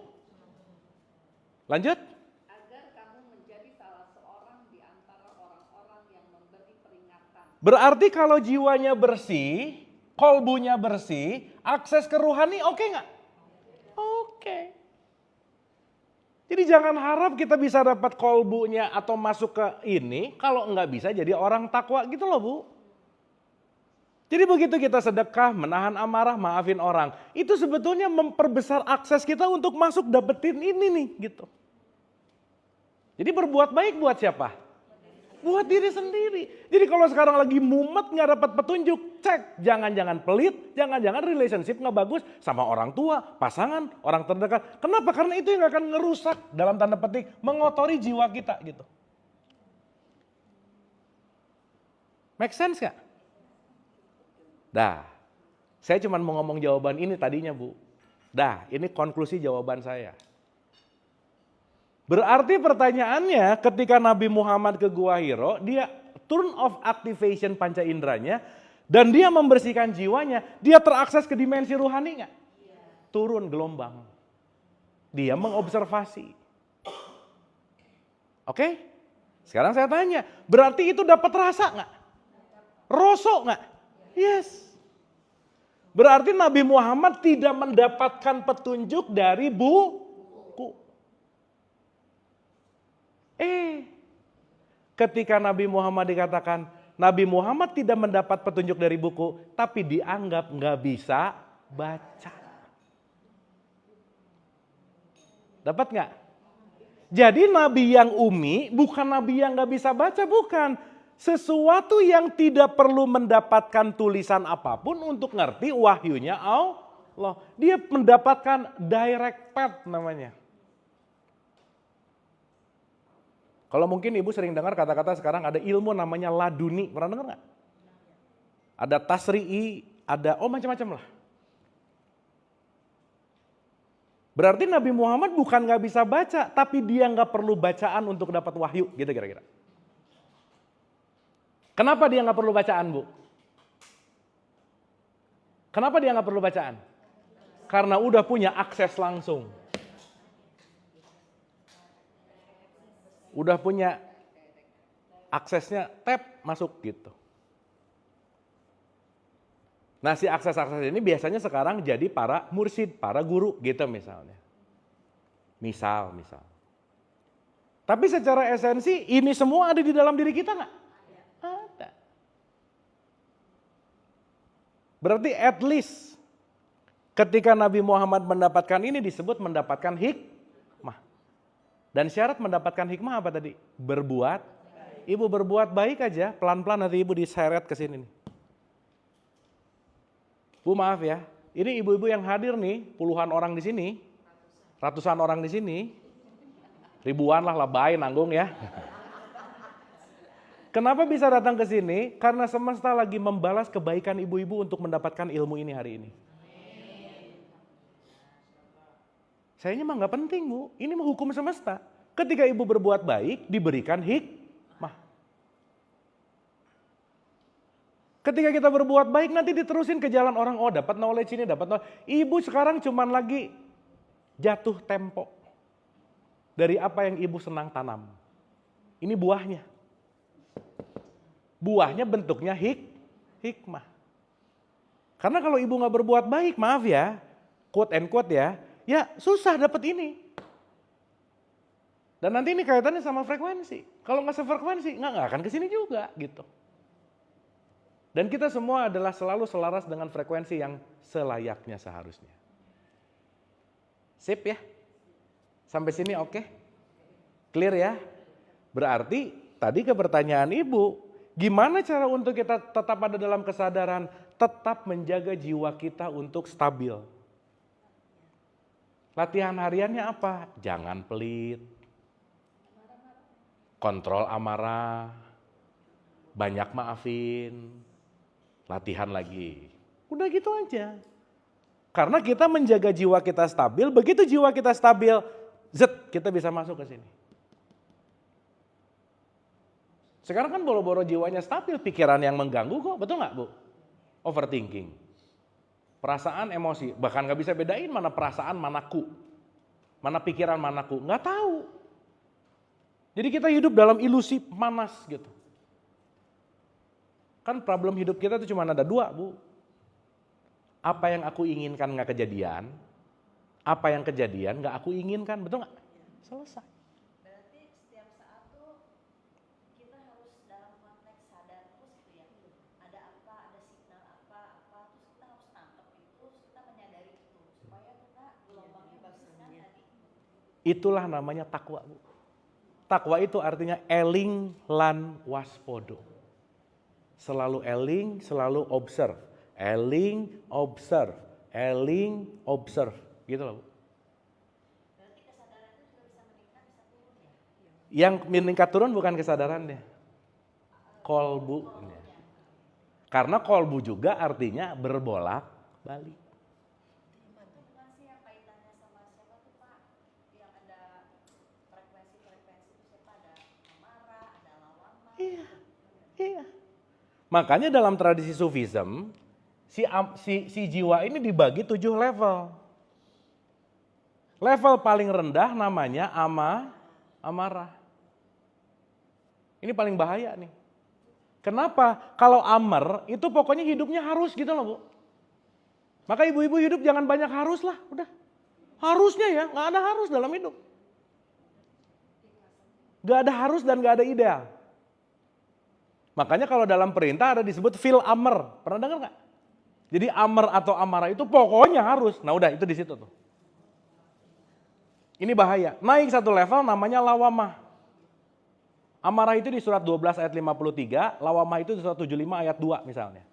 Lanjut. Agar kamu menjadi salah seorang di antara orang-orang yang memberi peringatan. Berarti kalau jiwanya bersih, kolbunya bersih, akses ke rohani oke nggak? Oke. Jadi jangan harap kita bisa dapat kolbunya atau masuk ke ini, kalau nggak bisa jadi orang takwa gitu loh Bu. Jadi begitu kita sedekah, menahan amarah, maafin orang, itu sebetulnya memperbesar akses kita untuk masuk dapetin ini nih gitu. Jadi berbuat baik buat siapa? Buat diri sendiri. Jadi kalau sekarang lagi mumet nggak dapat petunjuk, cek. Jangan-jangan pelit, jangan-jangan relationship nggak bagus sama orang tua, pasangan, orang terdekat. Kenapa? Karena itu yang akan ngerusak dalam tanda petik, mengotori jiwa kita gitu. Make sense nggak? Dah, saya cuma mau ngomong jawaban ini tadinya Bu. Dah, ini konklusi jawaban saya. Berarti pertanyaannya ketika Nabi Muhammad ke Gua Hiro, dia turn off activation panca inderanya dan dia membersihkan jiwanya, dia terakses ke dimensi rohani nggak? Turun gelombang. Dia mengobservasi. Oke? Sekarang saya tanya, berarti itu dapat rasa nggak? Rosok nggak? Yes. Berarti Nabi Muhammad tidak mendapatkan petunjuk dari buku. Ketika Nabi Muhammad dikatakan, Nabi Muhammad tidak mendapat petunjuk dari buku, tapi dianggap nggak bisa baca. Dapat nggak? Jadi Nabi yang umi bukan Nabi yang nggak bisa baca, bukan. Sesuatu yang tidak perlu mendapatkan tulisan apapun untuk ngerti wahyunya Allah. Dia mendapatkan direct path namanya. Kalau mungkin ibu sering dengar kata-kata sekarang ada ilmu namanya laduni, pernah dengar nggak? Ada tasri'i, ada macam-macam lah. Berarti Nabi Muhammad bukan nggak bisa baca, tapi dia nggak perlu bacaan untuk dapat wahyu, gitu kira-kira. Kenapa dia nggak perlu bacaan Bu? Kenapa dia nggak perlu bacaan? Karena udah punya akses langsung. Udah punya aksesnya, tap masuk gitu. Nah si akses-akses ini biasanya sekarang jadi para mursyid, para guru gitu misalnya. Misal. Tapi secara esensi ini semua ada di dalam diri kita nggak? Ada. Berarti at least ketika Nabi Muhammad mendapatkan ini disebut mendapatkan hikmah. Dan syarat mendapatkan hikmah apa tadi? Berbuat. Ibu berbuat baik aja, pelan-pelan nanti ibu diseret ke sini nih. Bu maaf ya, ini ibu-ibu yang hadir nih, puluhan orang di sini, ratusan orang di sini, ribuan lah lebay nanggung ya. Kenapa bisa datang ke sini? Karena semesta lagi membalas kebaikan ibu-ibu untuk mendapatkan ilmu ini hari ini. Sayanya mah nggak penting Bu, ini mah hukum semesta. Ketika ibu berbuat baik, diberikan hikmah. Ketika kita berbuat baik, nanti diterusin ke jalan orang, dapat knowledge ini, dapat knowledge. Ibu sekarang cuman lagi jatuh tempo dari apa yang ibu senang tanam. Ini buahnya. Buahnya bentuknya hikmah. Karena kalau ibu nggak berbuat baik, maaf ya, quote and quote ya susah dapat ini. Dan nanti ini kaitannya sama frekuensi. Kalau nggak sefrekuensi, nggak akan kesini juga gitu. Dan kita semua adalah selalu selaras dengan frekuensi yang selayaknya seharusnya. Sip ya? Sampai sini oke? Clear ya? Berarti tadi ke pertanyaan ibu, gimana cara untuk kita tetap ada dalam kesadaran, tetap menjaga jiwa kita untuk stabil? Latihan hariannya apa? Jangan pelit, kontrol amarah, banyak maafin, latihan lagi. Udah gitu aja. Karena kita menjaga jiwa kita stabil, begitu jiwa kita stabil, kita bisa masuk ke sini. Sekarang kan boro-boro jiwanya stabil, pikiran yang mengganggu kok, betul nggak Bu? Overthinking. Perasaan, emosi, bahkan nggak bisa bedain mana perasaan, mana ku. Mana pikiran, mana ku, nggak tahu. Jadi kita hidup dalam ilusi panas gitu. Kan problem hidup kita itu cuma ada dua Bu. Apa yang aku inginkan nggak kejadian, apa yang kejadian nggak aku inginkan, betul nggak? Selesai. Berarti setiap saat tuh kita harus dalam konteks sadar terus gitu ya. Ada apa, ada signal apa, terus kita harus tangkap itu, terus kita menyadari itu supaya kita gelombangnya bagus kan tadi. Itulah namanya takwa Bu. Takwa itu artinya eling lan waspodo. Selalu eling, selalu observe. Eling, observe. Eling, observe. Gitu loh Bu. Berarti kesadaran itu juga bisa meningkat, bisa turun ya? Yang meningkat turun bukan kesadarannya. Kolbu. Karena kolbu juga artinya berbolak balik. Itu bukan sih yang kaitannya sama siapa tuh Pak? Yang ada frekuensi-frekuensi itu siapa? Ada amarah, ada lawama. Iya. Makanya dalam tradisi Sufism, si jiwa ini dibagi 7 level. Level paling rendah namanya amarah. Ini paling bahaya nih. Kenapa? Kalau amar itu pokoknya hidupnya harus gitu loh Bu. Maka ibu-ibu hidup jangan banyak harus lah, udah. Harusnya ya, gak ada harus dalam hidup. Gak ada harus dan gak ada ideal. Makanya kalau dalam perintah ada disebut fil amr, pernah dengar gak? Jadi amr atau amarah itu pokoknya harus. Nah udah itu di situ tuh. Ini bahaya. Naik satu level namanya lawamah. Amarah itu di surat 12 ayat 53, lawamah itu di surat 75 ayat 2 misalnya.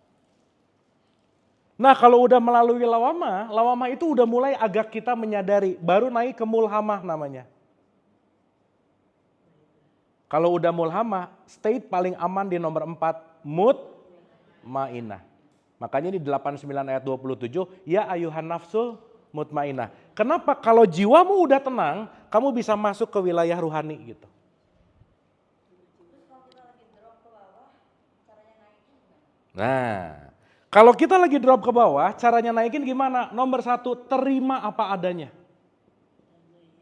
Nah kalau udah melalui lawamah itu udah mulai agak kita menyadari, baru naik ke mulhamah namanya. Kalau udah mulhamah, state paling aman di nomor 4, mutmainah. Makanya di 89 ayat 27, ya ayuhan nafsul mutmainah. Kenapa? Kalau jiwamu udah tenang, kamu bisa masuk ke wilayah ruhani gitu. Terus kalau kita lagi drop ke bawah, caranya naikin gimana? Nah, kalau kita lagi drop ke bawah, caranya naikin gimana? Nomor 1, terima apa adanya.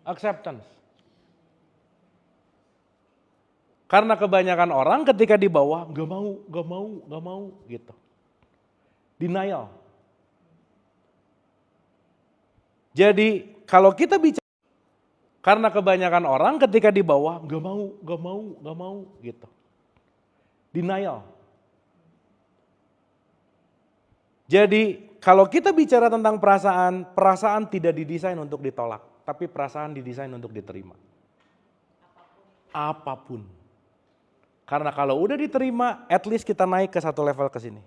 Acceptance. Karena kebanyakan orang ketika di bawah, gak mau gitu. Denial. Jadi kalau kita bicara, karena kebanyakan orang ketika di bawah, gak mau gitu. Denial. Jadi kalau kita bicara tentang perasaan tidak didesain untuk ditolak, tapi perasaan didesain untuk diterima. Apapun. Karena kalau udah diterima, at least kita naik ke satu level ke sini.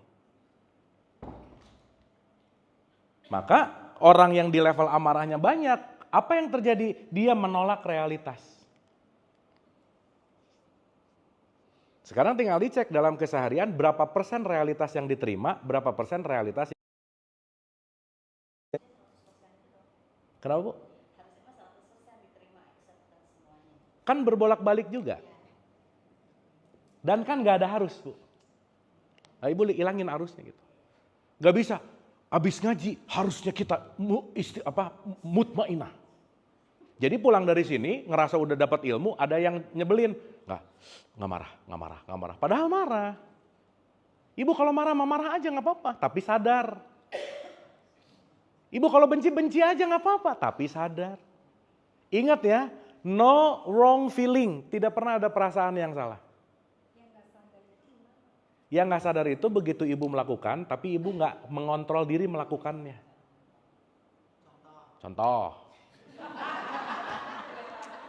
Maka orang yang di level amarahnya banyak, apa yang terjadi? Dia menolak realitas. Sekarang tinggal dicek dalam keseharian berapa persen realitas yang diterima, berapa persen realitas yang... Kenapa Bu? Kan berbolak-balik juga. Dan kan gak ada harus Bu. Nah, Ibu hilangin arusnya gitu. Gak bisa, habis ngaji harusnya kita mutmainah. Jadi pulang dari sini ngerasa udah dapat ilmu, ada yang nyebelin. Nggak marah. Padahal marah. Ibu kalau marah aja nggak apa-apa, tapi sadar. Ibu kalau benci aja nggak apa-apa, tapi sadar. Ingat ya, no wrong feeling, tidak pernah ada perasaan yang salah. Yang nggak sadar itu begitu ibu melakukan, tapi ibu nggak mengontrol diri melakukannya. Contoh.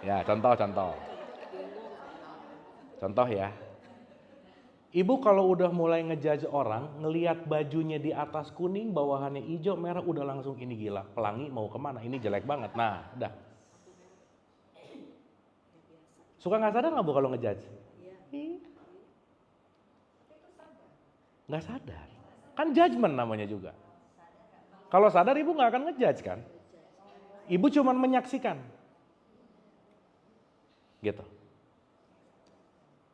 Ya, contoh. Contoh ya. Ibu kalau udah mulai ngejudge orang, ngelihat bajunya di atas kuning, bawahannya hijau, merah, udah langsung ini gila. Pelangi mau kemana? Ini jelek banget. Nah, udah. Suka nggak sadar nggak Bu kalau ngejudge? Iya. Nggak sadar. Kan judgement namanya juga. Kalau sadar ibu nggak akan ngejudge kan? Ibu cuman menyaksikan. Gitu.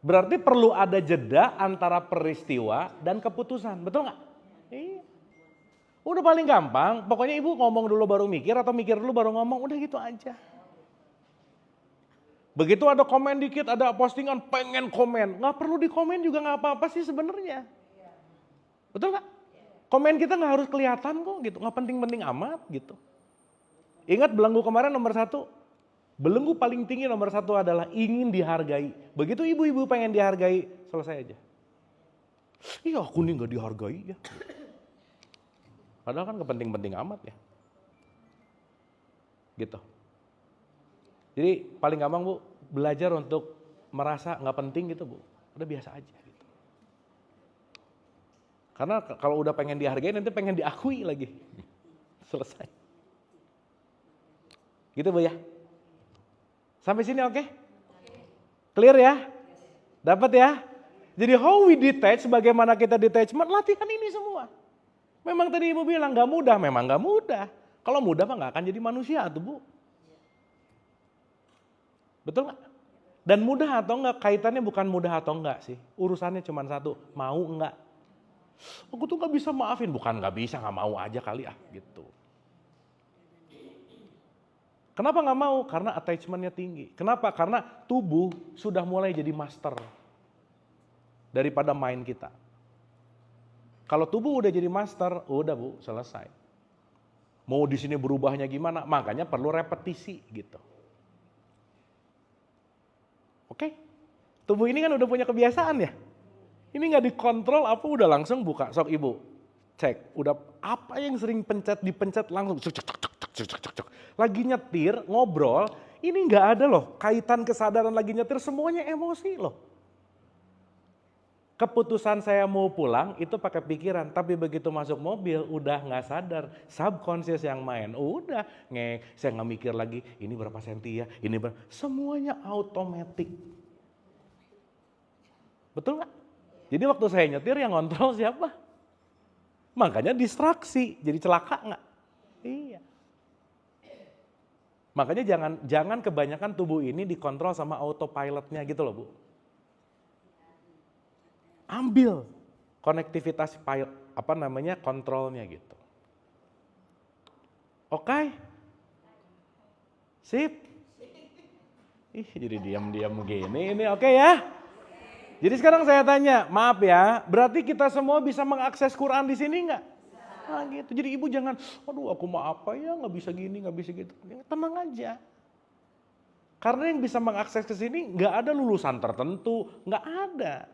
Berarti perlu ada jeda antara peristiwa dan keputusan, betul nggak? Iya. Udah paling gampang, pokoknya ibu ngomong dulu baru mikir atau mikir dulu baru ngomong, udah gitu aja. Begitu ada komen dikit, ada postingan pengen komen, nggak perlu dikomen juga nggak apa-apa sih sebenarnya. Betul nggak? Komen kita nggak harus kelihatan kok gitu, nggak penting-penting amat gitu. Ingat belenggu kemarin nomor 1, belenggu paling tinggi nomor 1 adalah ingin dihargai. Begitu ibu-ibu pengen dihargai, selesai aja. Iya aku nih nggak dihargai ya. Padahal kan kepenting-penting amat ya. Gitu. Jadi paling gampang Bu, belajar untuk merasa nggak penting gitu Bu. Udah biasa aja gitu. Karena kalau udah pengen dihargai nanti pengen diakui lagi. Selesai. Gitu Bu ya. Sampai sini oke? Clear ya? Dapat ya? Jadi how we detach, bagaimana kita detachment, latihan ini semua. Memang tadi ibu bilang gak mudah, memang gak mudah. Kalau mudah mah gak akan jadi manusia tuh Bu. Betul gak? Dan mudah atau enggak, kaitannya bukan mudah atau enggak sih. Urusannya cuma satu, mau enggak. Aku tuh gak bisa maafin, bukan gak bisa, gak mau aja kali gitu. Kenapa gak mau? Karena attachmentnya tinggi. Kenapa? Karena tubuh sudah mulai jadi master daripada mind kita. Kalau tubuh udah jadi master, udah Bu, selesai. Mau di sini berubahnya gimana? Makanya perlu repetisi gitu. Oke? Tubuh ini kan udah punya kebiasaan ya. Ini nggak dikontrol apa udah langsung buka. Sok ibu, cek. Udah apa yang sering dipencet langsung. Lagi nyetir, ngobrol, ini nggak ada loh. Kaitan kesadaran lagi nyetir, semuanya emosi loh. Keputusan saya mau pulang itu pakai pikiran, tapi begitu masuk mobil udah nggak sadar, subconscious yang main. Udah, saya nggak mikir lagi, ini berapa senti ya, ini berapa, semuanya automatic. Betul nggak? Jadi waktu saya nyetir yang ngontrol siapa? Makanya distraksi, jadi celaka nggak? Iya. Makanya jangan kebanyakan tubuh ini dikontrol sama autopilotnya gitu loh Bu. Ambil konektivitas kontrolnya gitu. Oke? Sip? Ih jadi diam-diam gini ini oke ya? Jadi sekarang saya tanya, maaf ya, berarti kita semua bisa mengakses Quran di sini nggak? Nah gitu, jadi ibu jangan, aduh aku mau apa ya, nggak bisa gini, nggak bisa gitu. Tenang aja. Karena yang bisa mengakses ke sini nggak ada lulusan tertentu, nggak ada.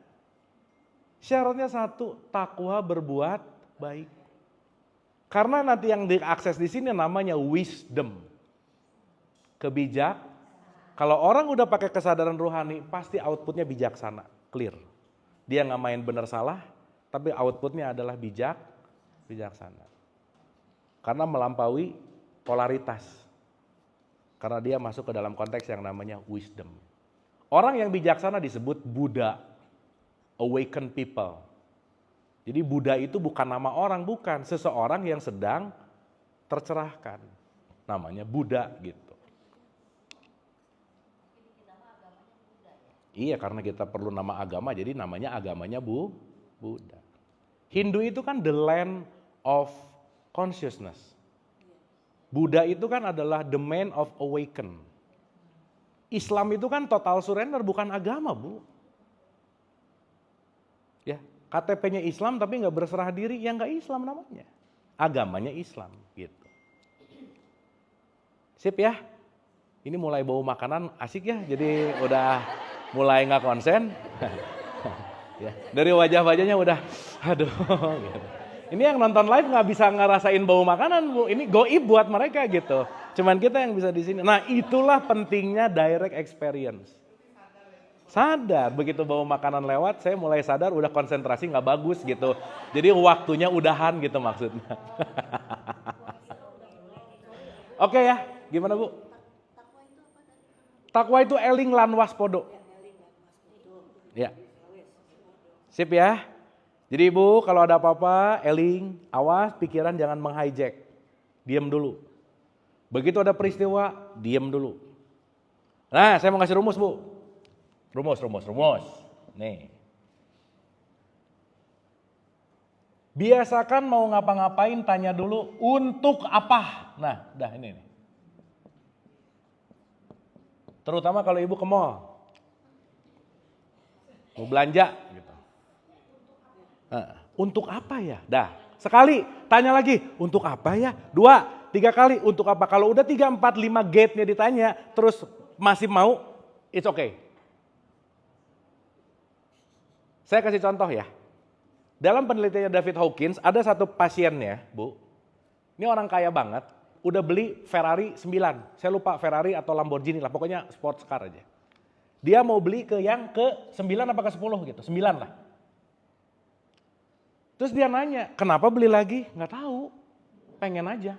Syaratnya satu, takwa berbuat baik. Karena nanti yang diakses di sini namanya wisdom. Kebijak. Kalau orang udah pakai kesadaran rohani, pasti outputnya bijaksana, clear. Dia nggak main benar salah, tapi outputnya adalah bijaksana. Karena melampaui polaritas. Karena dia masuk ke dalam konteks yang namanya wisdom. Orang yang bijaksana disebut Buddha. Awaken people. Jadi Buddha itu bukan nama orang, bukan. Seseorang yang sedang tercerahkan. Namanya Buddha gitu. Iya karena kita perlu nama agama, jadi namanya agamanya Buddha. Hindu itu kan the land of consciousness. Buddha itu kan adalah the man of awaken. Islam itu kan total surrender, bukan agama Bu. Ya, KTP-nya Islam tapi nggak berserah diri, ya nggak Islam namanya. Agamanya Islam gitu. Sip ya, ini mulai bau makanan asik ya, jadi udah mulai nggak konsen. Ya, dari wajah-wajahnya udah, aduh. Gitu. Ini yang nonton live nggak bisa ngerasain bau makanan Bu, ini goib buat mereka gitu. Cuman kita yang bisa di sini. Nah itulah pentingnya direct experience. Sadar, begitu bawa makanan lewat, saya mulai sadar udah konsentrasi nggak bagus gitu. Jadi waktunya udahan gitu maksudnya. Oke ya, gimana Bu? Takwa itu eling lan waspodo. Ya. Sip ya. Jadi Ibu kalau ada apa-apa, eling, awas pikiran jangan menghijack. Diam dulu. Begitu ada peristiwa, diam dulu. Nah, saya mau kasih rumus, Bu. Rumus. Nih. Biasakan mau ngapa-ngapain tanya dulu untuk apa. Nah, dah ini nih. Terutama kalau ibu ke mall. Mau belanja gitu. Untuk apa ya? Dah. Sekali tanya lagi, untuk apa ya? 2, 3 kali, untuk apa? Kalau udah 3, 4, 5 gate-nya ditanya, terus masih mau, it's okay. Saya kasih contoh ya. Dalam penelitiannya David Hawkins, ada satu pasiennya, Bu. Ini orang kaya banget, udah beli Ferrari 9. Saya lupa Ferrari atau Lamborghini lah, pokoknya sports car aja. Dia mau beli ke yang ke 9 apa ke 10 gitu, 9 lah. Terus dia nanya, kenapa beli lagi? Nggak tahu, pengen aja.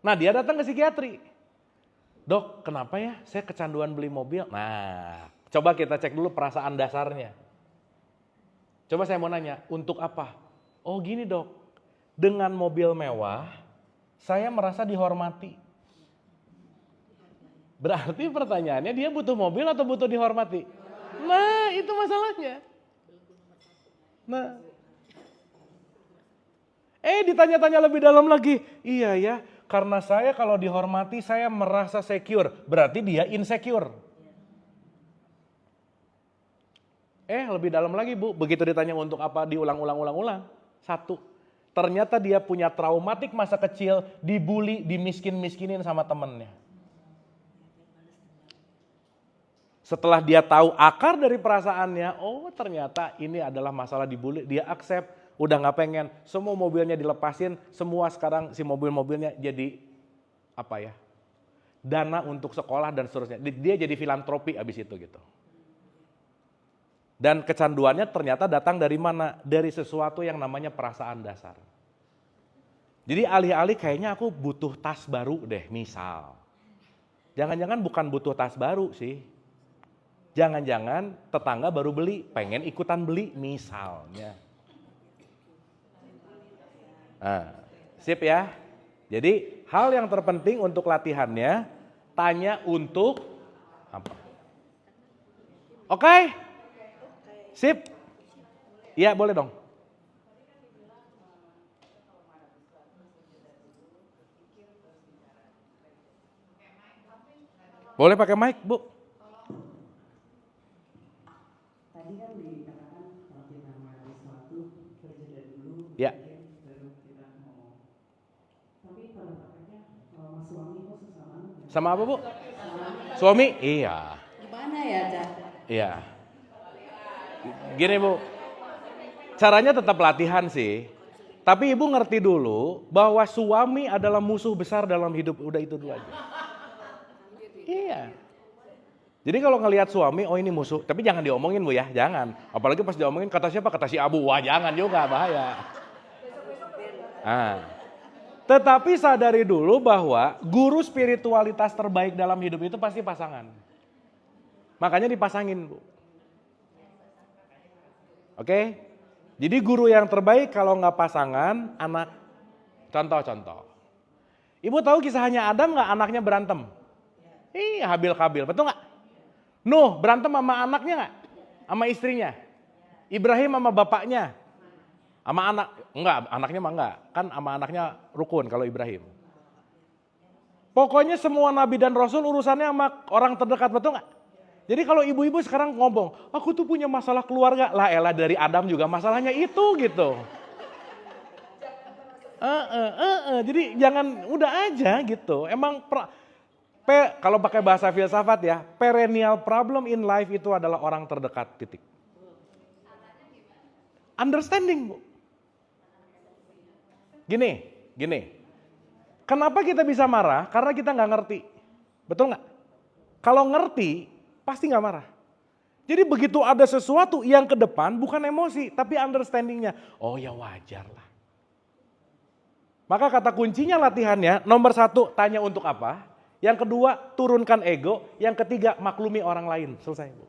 Nah dia datang ke psikiatri. Dok, kenapa ya saya kecanduan beli mobil? Nah, coba kita cek dulu perasaan dasarnya. Coba saya mau nanya, untuk apa? Oh gini dok, dengan mobil mewah, saya merasa dihormati. Berarti pertanyaannya dia butuh mobil atau butuh dihormati? Nah itu masalahnya. Nah, ditanya-tanya lebih dalam lagi. Iya ya, karena saya kalau dihormati saya merasa secure. Berarti dia insecure. Lebih dalam lagi Bu, begitu ditanya untuk apa diulang-ulang. 1, ternyata dia punya traumatik masa kecil, dibully, dimiskin-miskinin sama temennya. Setelah dia tahu akar dari perasaannya, oh ternyata ini adalah masalah dibully, dia accept, udah gak pengen, semua mobilnya dilepasin, semua sekarang si mobil-mobilnya jadi apa ya, dana untuk sekolah dan seterusnya. Dia jadi filantropi abis itu gitu. Dan kecanduannya ternyata datang dari mana? Dari sesuatu yang namanya perasaan dasar. Jadi alih-alih kayaknya aku butuh tas baru deh misal. Jangan-jangan bukan butuh tas baru sih. Jangan-jangan tetangga baru beli, pengen ikutan beli misalnya. Nah, sip ya. Jadi hal yang terpenting untuk latihannya, tanya untuk apa. Oke? Sip? Iya boleh dong. Boleh pakai mic Bu. Tadi kan dikatakan kalau kita mengalami sesuatu berjeda dulu, Ya. baru kita ngomong. Tapi pada prakteknya sama suami kok susah banget ya? Sama apa Bu? Suami? Iya. Gimana ya Cak? Iya. Gini Bu, caranya tetap latihan sih. Tapi ibu ngerti dulu bahwa suami adalah musuh besar dalam hidup, udah itu dulu aja. Iya. Jadi kalau ngelihat suami, oh ini musuh, tapi jangan diomongin Bu ya, jangan. Apalagi pas diomongin kata siapa, kata si Abu, wah jangan juga, bahaya. Tetapi sadari dulu bahwa guru spiritualitas terbaik dalam hidup itu pasti pasangan. Makanya dipasangin Bu. Oke, jadi guru yang terbaik kalau nggak pasangan, anak. Contoh. Ibu tahu kisahnya Adam nggak anaknya berantem? Iya, Habil-Kabil, betul nggak? Nuh berantem sama anaknya nggak? Sama istrinya? Ibrahim sama bapaknya? Sama anak? Enggak, anaknya mah enggak. Kan sama anaknya rukun kalau Ibrahim. Pokoknya semua nabi dan rasul urusannya sama orang terdekat, betul nggak? Jadi kalau ibu-ibu sekarang ngomong, aku tuh punya masalah keluarga. Lah elah dari Adam juga masalahnya itu gitu. Jadi jangan, udah aja gitu. Emang kalau pakai bahasa filsafat ya, perennial problem in life itu adalah orang terdekat, titik. Understanding Bu. Gini. Kenapa kita bisa marah? Karena kita nggak ngerti. Betul nggak? Kalau ngerti, pasti nggak marah. Jadi begitu ada sesuatu yang ke depan bukan emosi tapi understandingnya. Oh ya wajar lah. Maka kata kuncinya latihannya nomor 1 tanya untuk apa. Yang kedua turunkan ego. Yang ketiga maklumi orang lain. Selesai Bu.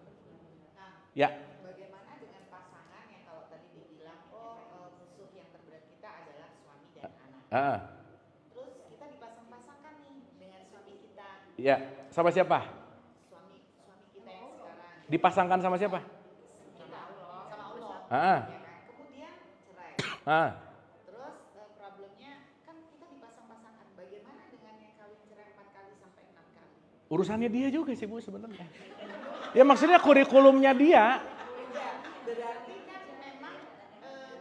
Ya. Bagaimana dengan pasangan yang kalau tadi dibilang musuh yang terberat kita adalah suami dan anak. Terus kita Ya, sama siapa? Suami kita yang sekarang. Dipasangkan sama siapa? Kita Allah, sama Allah. Ah, Ya kan? Kemudian cerai. ah. Terus problemnya kan kita dipasang-pasangkan. Bagaimana dengan yang kawin cerai 4 kali sampai 6 kali? Urusannya dia juga sih Bu sebenarnya. Ya maksudnya kurikulumnya dia. Berarti kan memang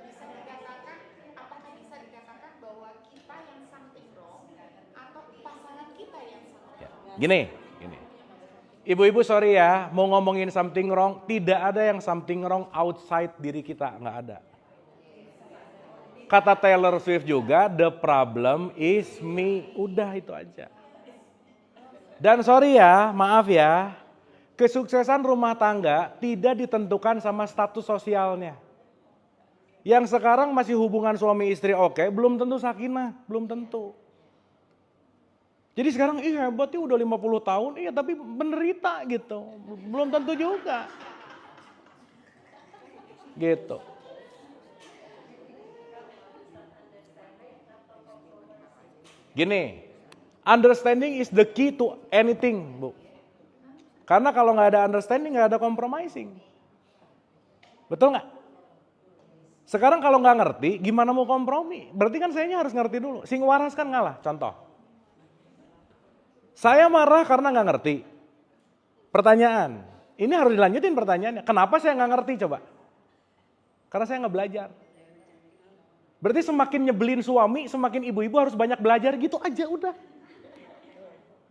bisa dikatakan, apakah bisa dikatakan bahwa kita yang something wrong atau pasangan kita yang something wrong? Gini. Ibu-ibu sorry ya, mau ngomongin something wrong, tidak ada yang something wrong outside diri kita, nggak ada. Kata Taylor Swift juga, the problem is me, udah itu aja. Dan sorry ya, maaf ya, kesuksesan rumah tangga tidak ditentukan sama status sosialnya. Yang sekarang masih hubungan suami istri oke, belum tentu sakinah, belum tentu. Jadi sekarang hebat ya udah 50 tahun, iya tapi menderita gitu. Belum tentu juga. Gitu. Gini, understanding is the key to anything, Bu. Karena kalau nggak ada understanding, nggak ada compromising. Betul nggak? Sekarang kalau nggak ngerti, gimana mau kompromi? Berarti kan sayanya harus ngerti dulu. Sing waras kan ngalah, contoh. Saya marah karena nggak ngerti. Pertanyaan, ini harus dilanjutin pertanyaannya. Kenapa saya nggak ngerti coba? Karena saya nggak belajar. Berarti semakin nyebelin suami, semakin ibu-ibu harus banyak belajar gitu aja udah.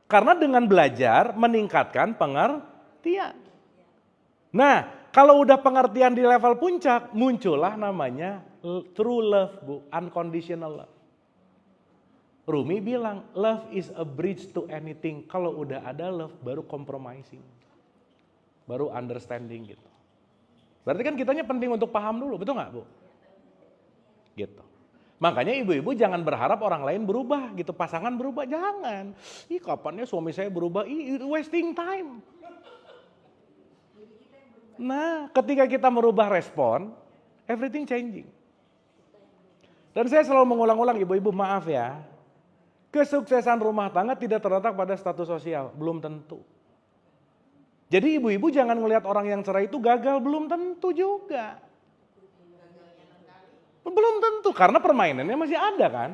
Karena dengan belajar meningkatkan pengertian. Nah, kalau udah pengertian di level puncak, muncullah namanya true love, Bu, unconditional love. Rumi bilang, love is a bridge to anything. Kalau udah ada love, baru compromising. Baru understanding gitu. Berarti kan kitanya penting untuk paham dulu, betul nggak Bu? Gitu. Makanya ibu-ibu jangan berharap orang lain berubah gitu, pasangan berubah, jangan. Ih kapan ya suami saya berubah, ih wasting time. Nah ketika kita merubah respon, everything changing. Dan saya selalu mengulang-ulang ibu-ibu maaf ya, kesuksesan rumah tangga tidak terletak pada status sosial, belum tentu. Jadi ibu-ibu jangan ngelihat orang yang cerai itu gagal, belum tentu juga. Belum tentu, karena permainannya masih ada kan.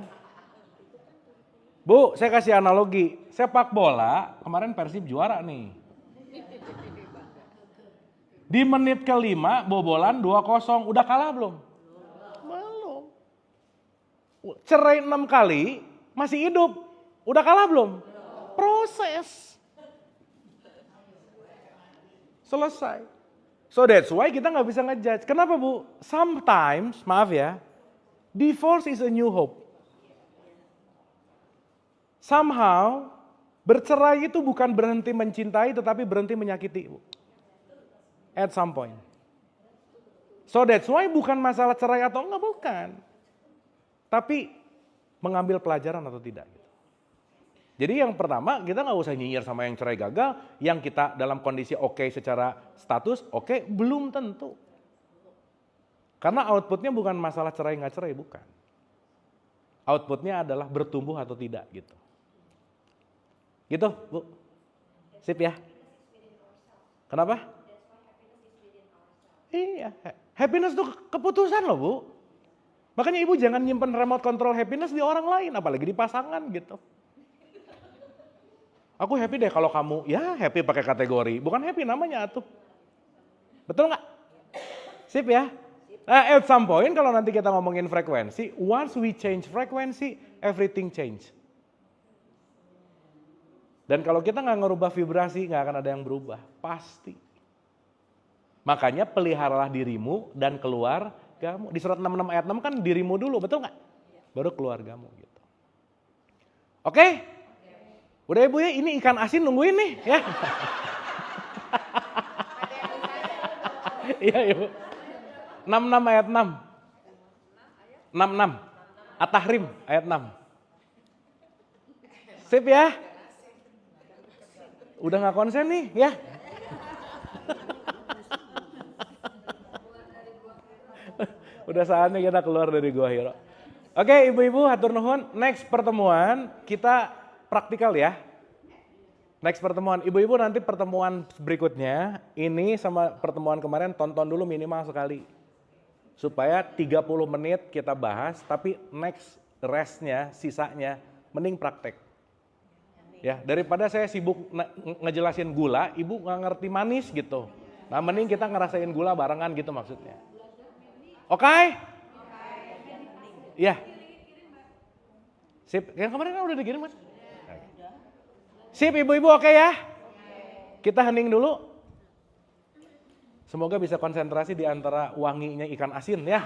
Bu, saya kasih analogi, sepak bola, kemarin Persib juara nih. Di menit ke-5, bobolan 2-0, udah kalah belum? Belum. Cerai 6 kali, masih hidup, udah kalah belum? Proses. Selesai. So that's why kita nggak bisa ngejudge. Kenapa Bu? Sometimes, maaf ya, divorce is a new hope. Somehow, bercerai itu bukan berhenti mencintai tetapi berhenti menyakiti, Bu. At some point. So that's why bukan masalah cerai atau enggak, bukan. Tapi mengambil pelajaran atau tidak. Jadi yang pertama kita nggak usah nyinyir sama yang cerai gagal, yang kita dalam kondisi oke secara status, oke belum tentu. Karena outputnya bukan masalah cerai nggak cerai, bukan. Outputnya adalah bertumbuh atau tidak gitu. Gitu Bu, sip ya. Kenapa? Iya, happiness itu keputusan loh Bu. Makanya ibu jangan nyimpen remote control happiness di orang lain, apalagi di pasangan gitu. Aku happy deh kalau kamu, ya happy pakai kategori, bukan happy namanya tuh. Betul nggak? Sip ya? At some point kalau nanti kita ngomongin frekuensi, once we change frekuensi, everything change. Dan kalau kita nggak ngerubah vibrasi, nggak akan ada yang berubah, pasti. Makanya peliharalah dirimu dan keluargamu. Di surat 66 ayat 6 kan dirimu dulu, betul nggak? Baru keluargamu gitu. Oke? Udah ibu ya, ini ikan asin nungguin nih ya. Iya ibu. 66 ayat 6. 66. At-Tahrim ayat 6. Sip ya. Udah gak konsen nih ya. Udah saatnya kita keluar dari Gua Hiro. Oke ibu-ibu hatur nuhun, next pertemuan kita praktikal ya. Next pertemuan, ibu-ibu nanti pertemuan berikutnya, ini sama pertemuan kemarin tonton dulu minimal sekali. Supaya 30 menit kita bahas, tapi next restnya, sisanya, mending praktek. Ya, daripada saya sibuk ngejelasin gula, ibu nggak ngerti manis gitu. Nah, mending kita ngerasain gula barengan gitu maksudnya. Oke? Ya. Sip, yang kemarin kan udah dikirim kan? Sip, ibu-ibu oke ya? Kita hening dulu. Semoga bisa konsentrasi di antara wanginya ikan asin ya.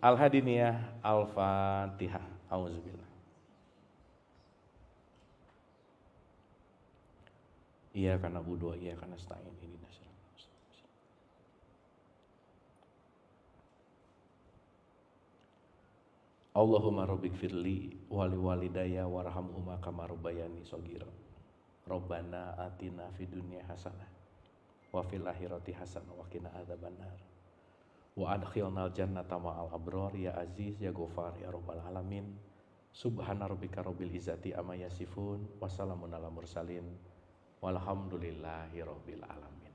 Al-Hadiniyah, Al-Fatihah. Auzubillah. Iyyaka na'budu wa iyyaka nasta'in. Ihdinas siratal mustaqim. Allahumma rabbighfirli wa liwalidayya warhamhuma kama rabbayani shaghira. Rabbana atina fid dunya hasanah wa fil akhirati hasanah wa qina adzabannar. Wa adkhilnal jannata ma'al abrar ya aziz ya ghafar ya rabbal alamin. Subhana rabbika rabbil izzati amma yasifun wa salamun alal mursalin walhamdulillahi rabbil alamin.